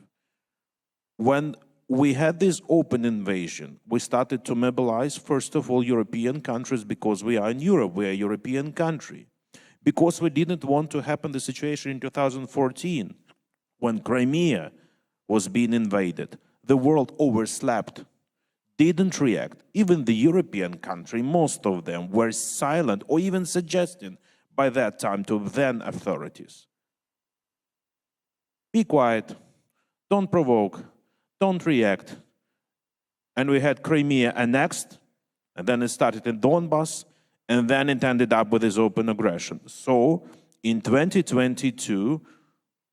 When we had this open invasion, we started to mobilize, first of all, European countries because we are in Europe, we are a European country. Because we didn't want to happen the situation in 2014, when Crimea was being invaded. The world overslept, didn't react. Even the European country, most of them were silent or even suggesting by that time to then authorities. Be quiet, don't provoke, don't react. And we had Crimea annexed, and then it started in Donbass, and then it ended up with this open aggression. So in 2022,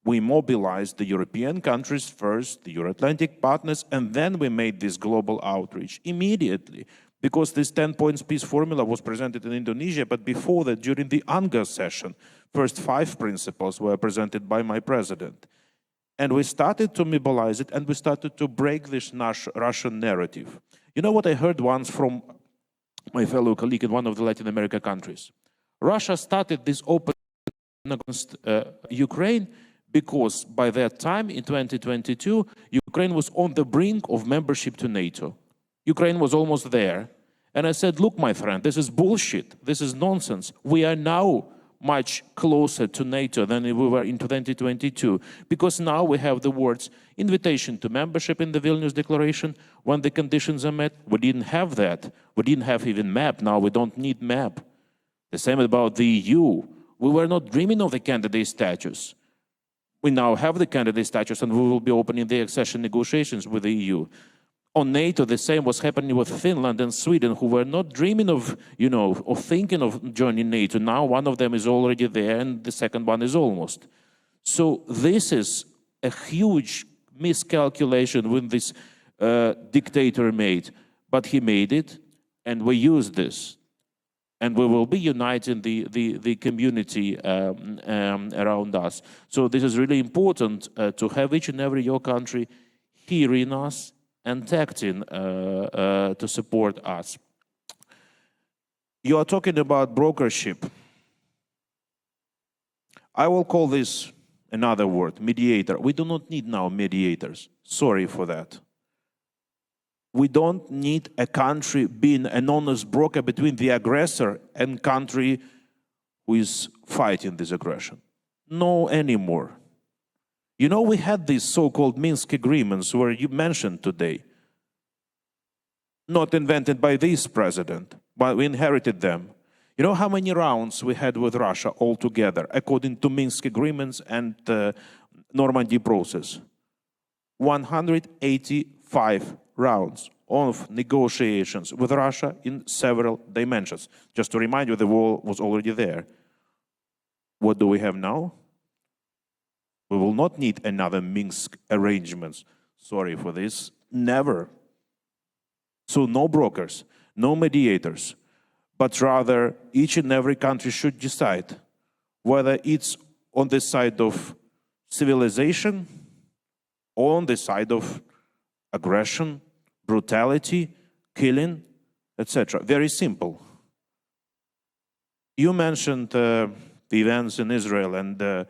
we mobilized the European countries first, the Euro-Atlantic partners, and then we made this global outreach immediately. Because this 10 points peace formula was presented in Indonesia, but before that, during the UNGA session, first 5 principles were presented by my president. And we started to mobilize it, and we started to break this Russian narrative. You know what I heard once from my fellow colleague in one of the Latin American countries? Russia started this open against Ukraine because by that time, in 2022, Ukraine was on the brink of membership to NATO. Ukraine was almost there. And I said, look, my friend, this is bullshit. This is nonsense. We are now much closer to NATO than we were in 2022, because now we have the words invitation to membership in the Vilnius Declaration when the conditions are met. We didn't have that. We didn't have even map. Now we don't need map. The same about the EU. We were not dreaming of the candidate status. We now have the candidate status, and we will be opening the accession negotiations with the EU. On NATO, the same was happening with Finland and Sweden, who were not dreaming of, of thinking of joining NATO. Now one of them is already there, and the second one is almost. So this is a huge miscalculation when this dictator made. But he made it, and we use this. And we will be uniting the community around us. So this is really important to have each and every your country hearing us and acting to support us. You are talking about brokership. I will call this another word, mediator. We do not need now mediators. Sorry for that. We don't need a country being an honest broker between the aggressor and country who is fighting this aggression. No anymore. You know, we had these so-called Minsk agreements where you mentioned today. Not invented by this president, but we inherited them. You know how many rounds we had with Russia altogether, according to Minsk agreements and Normandy process? 185 rounds of negotiations with Russia in several dimensions. Just to remind you, the wall was already there. What do we have now? We will not need another Minsk arrangements. Sorry for this. Never. So no brokers, no mediators, but rather each and every country should decide whether it's on the side of civilization or on the side of aggression, brutality, killing, etc. Very simple. You mentioned the events in Israel and the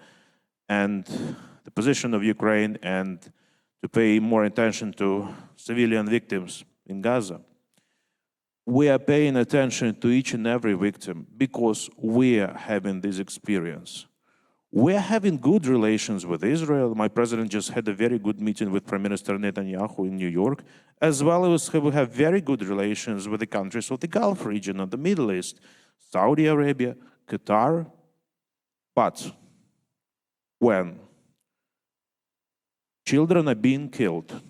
position of Ukraine, and to pay more attention to civilian victims in Gaza. We are paying attention to each and every victim because we are having this experience. We are having good relations with Israel. My president just had a very good meeting with Prime Minister Netanyahu in New York, as well as we have very good relations with the countries of the Gulf region and the Middle East, Saudi Arabia, Qatar. But when children are being killed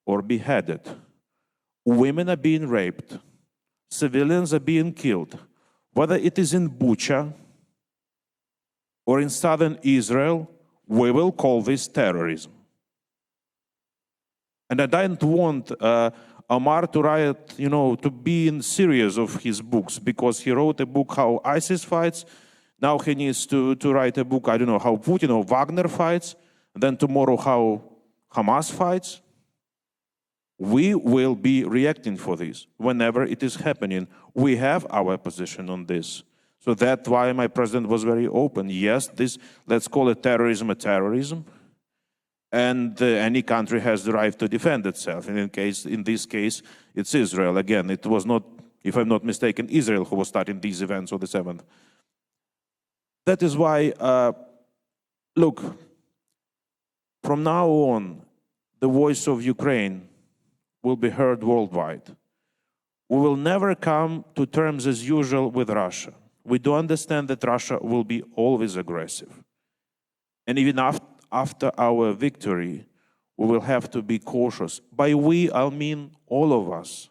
or beheaded, women are being raped, civilians are being killed, whether it is in Bucha or in southern Israel, we will call this terrorism. And I don't want Omar to write, to be in series of his books, because he wrote a book how ISIS fights. Now he needs to write a book, I don't know, how Putin or Wagner fights. Then tomorrow how Hamas fights. We will be reacting for this whenever it is happening. We have our position on this. So that's why my president was very open. Yes, this, let's call it terrorism a terrorism. And any country has the right to defend itself. And in this case, it's Israel. Again, it was not, if I'm not mistaken, Israel who was starting these events on the 7th. That is why, look, from now on, the voice of Ukraine will be heard worldwide. We will never come to terms as usual with Russia. We do understand that Russia will be always aggressive. And even after our victory, we will have to be cautious. By we, I mean all of us.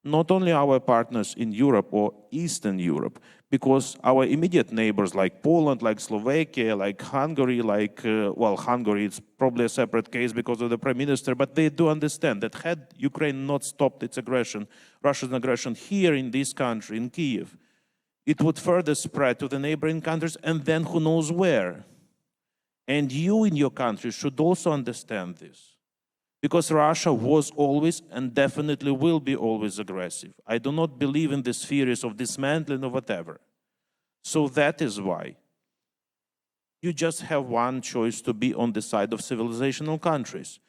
Not only our partners in Europe or Eastern Europe, because our immediate neighbors like Poland, like Slovakia, like Hungary, Hungary, it's probably a separate case because of the Prime Minister, but they do understand that had Ukraine not stopped its aggression, Russian aggression here in this country, in Kyiv, it would further spread to the neighboring countries and then who knows where. And you in your country should also understand this. Because Russia was always and definitely will be always aggressive. I do not believe in this theories of dismantling or whatever. So that is why you just have one choice, to be on the side of civilizational countries.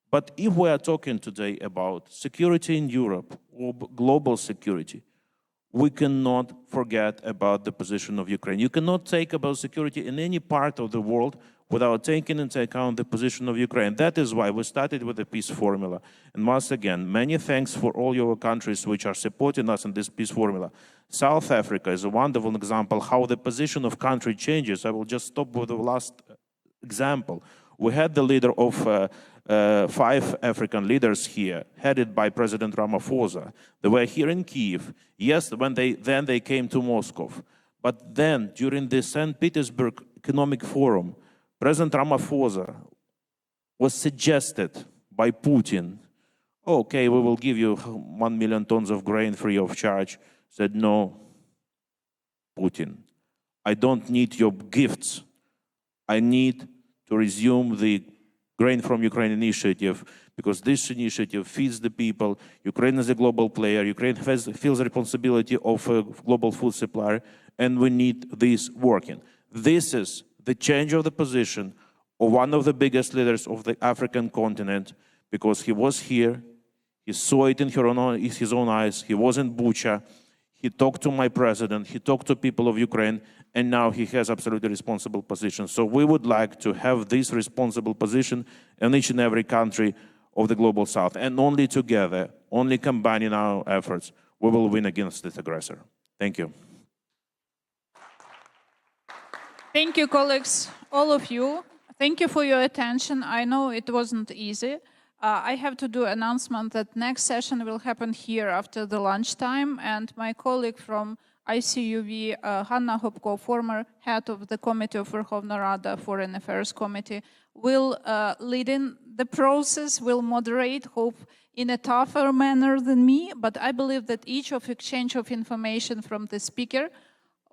But if we are talking today about security in Europe or global security, we cannot forget about the position of Ukraine. You cannot take about security in any part of the world without taking into account the position of Ukraine. That is why we started with the peace formula. And once again, many thanks for all your countries which are supporting us in this peace formula. South Africa is a wonderful example how the position of country changes. I will just stop with the last example. We had the leader of 5 African leaders here, headed by President Ramaphosa. They were here in Kyiv. Yes, then they came to Moscow. But then, during the St. Petersburg Economic Forum, President Ramaphosa was suggested by Putin, okay, we will give you 1 million tons of grain free of charge. Said, no, Putin, I don't need your gifts. I need to resume the Grain from Ukraine initiative, because this initiative feeds the people. Ukraine is a global player. Ukraine feels the responsibility of a global food supplier, and we need this working. This is the change of the position of one of the biggest leaders of the African continent, because he was here, he saw it in his own eyes, he was in Bucha, he talked to my president, he talked to people of Ukraine, and now he has absolutely responsible position. So we would like to have this responsible position in each and every country of the Global South. And only together, only combining our efforts, we will win against this aggressor. Thank you. Thank you, colleagues, all of you. Thank you for your attention. I know it wasn't easy. I have to do announcement that next session will happen here after the lunchtime, and my colleague from ICUV, Hanna Hopko, former head of the Committee of Verkhovna Rada Foreign Affairs Committee, will lead in the process, will moderate, hope in a tougher manner than me, but I believe that each of exchange of information from the speaker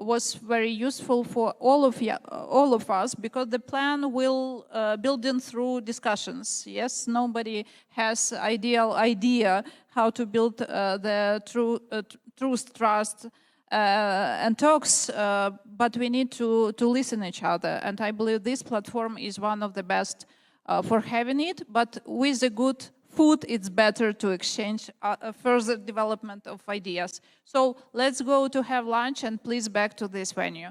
was very useful for all of us, because the plan will build in through discussions. Yes, nobody has ideal idea how to build the truth, trust, and talks, but we need to listen each other. And I believe this platform is one of the best for having it, but with a good food, it's better to exchange further development of ideas. So let's go to have lunch, and please back to this venue.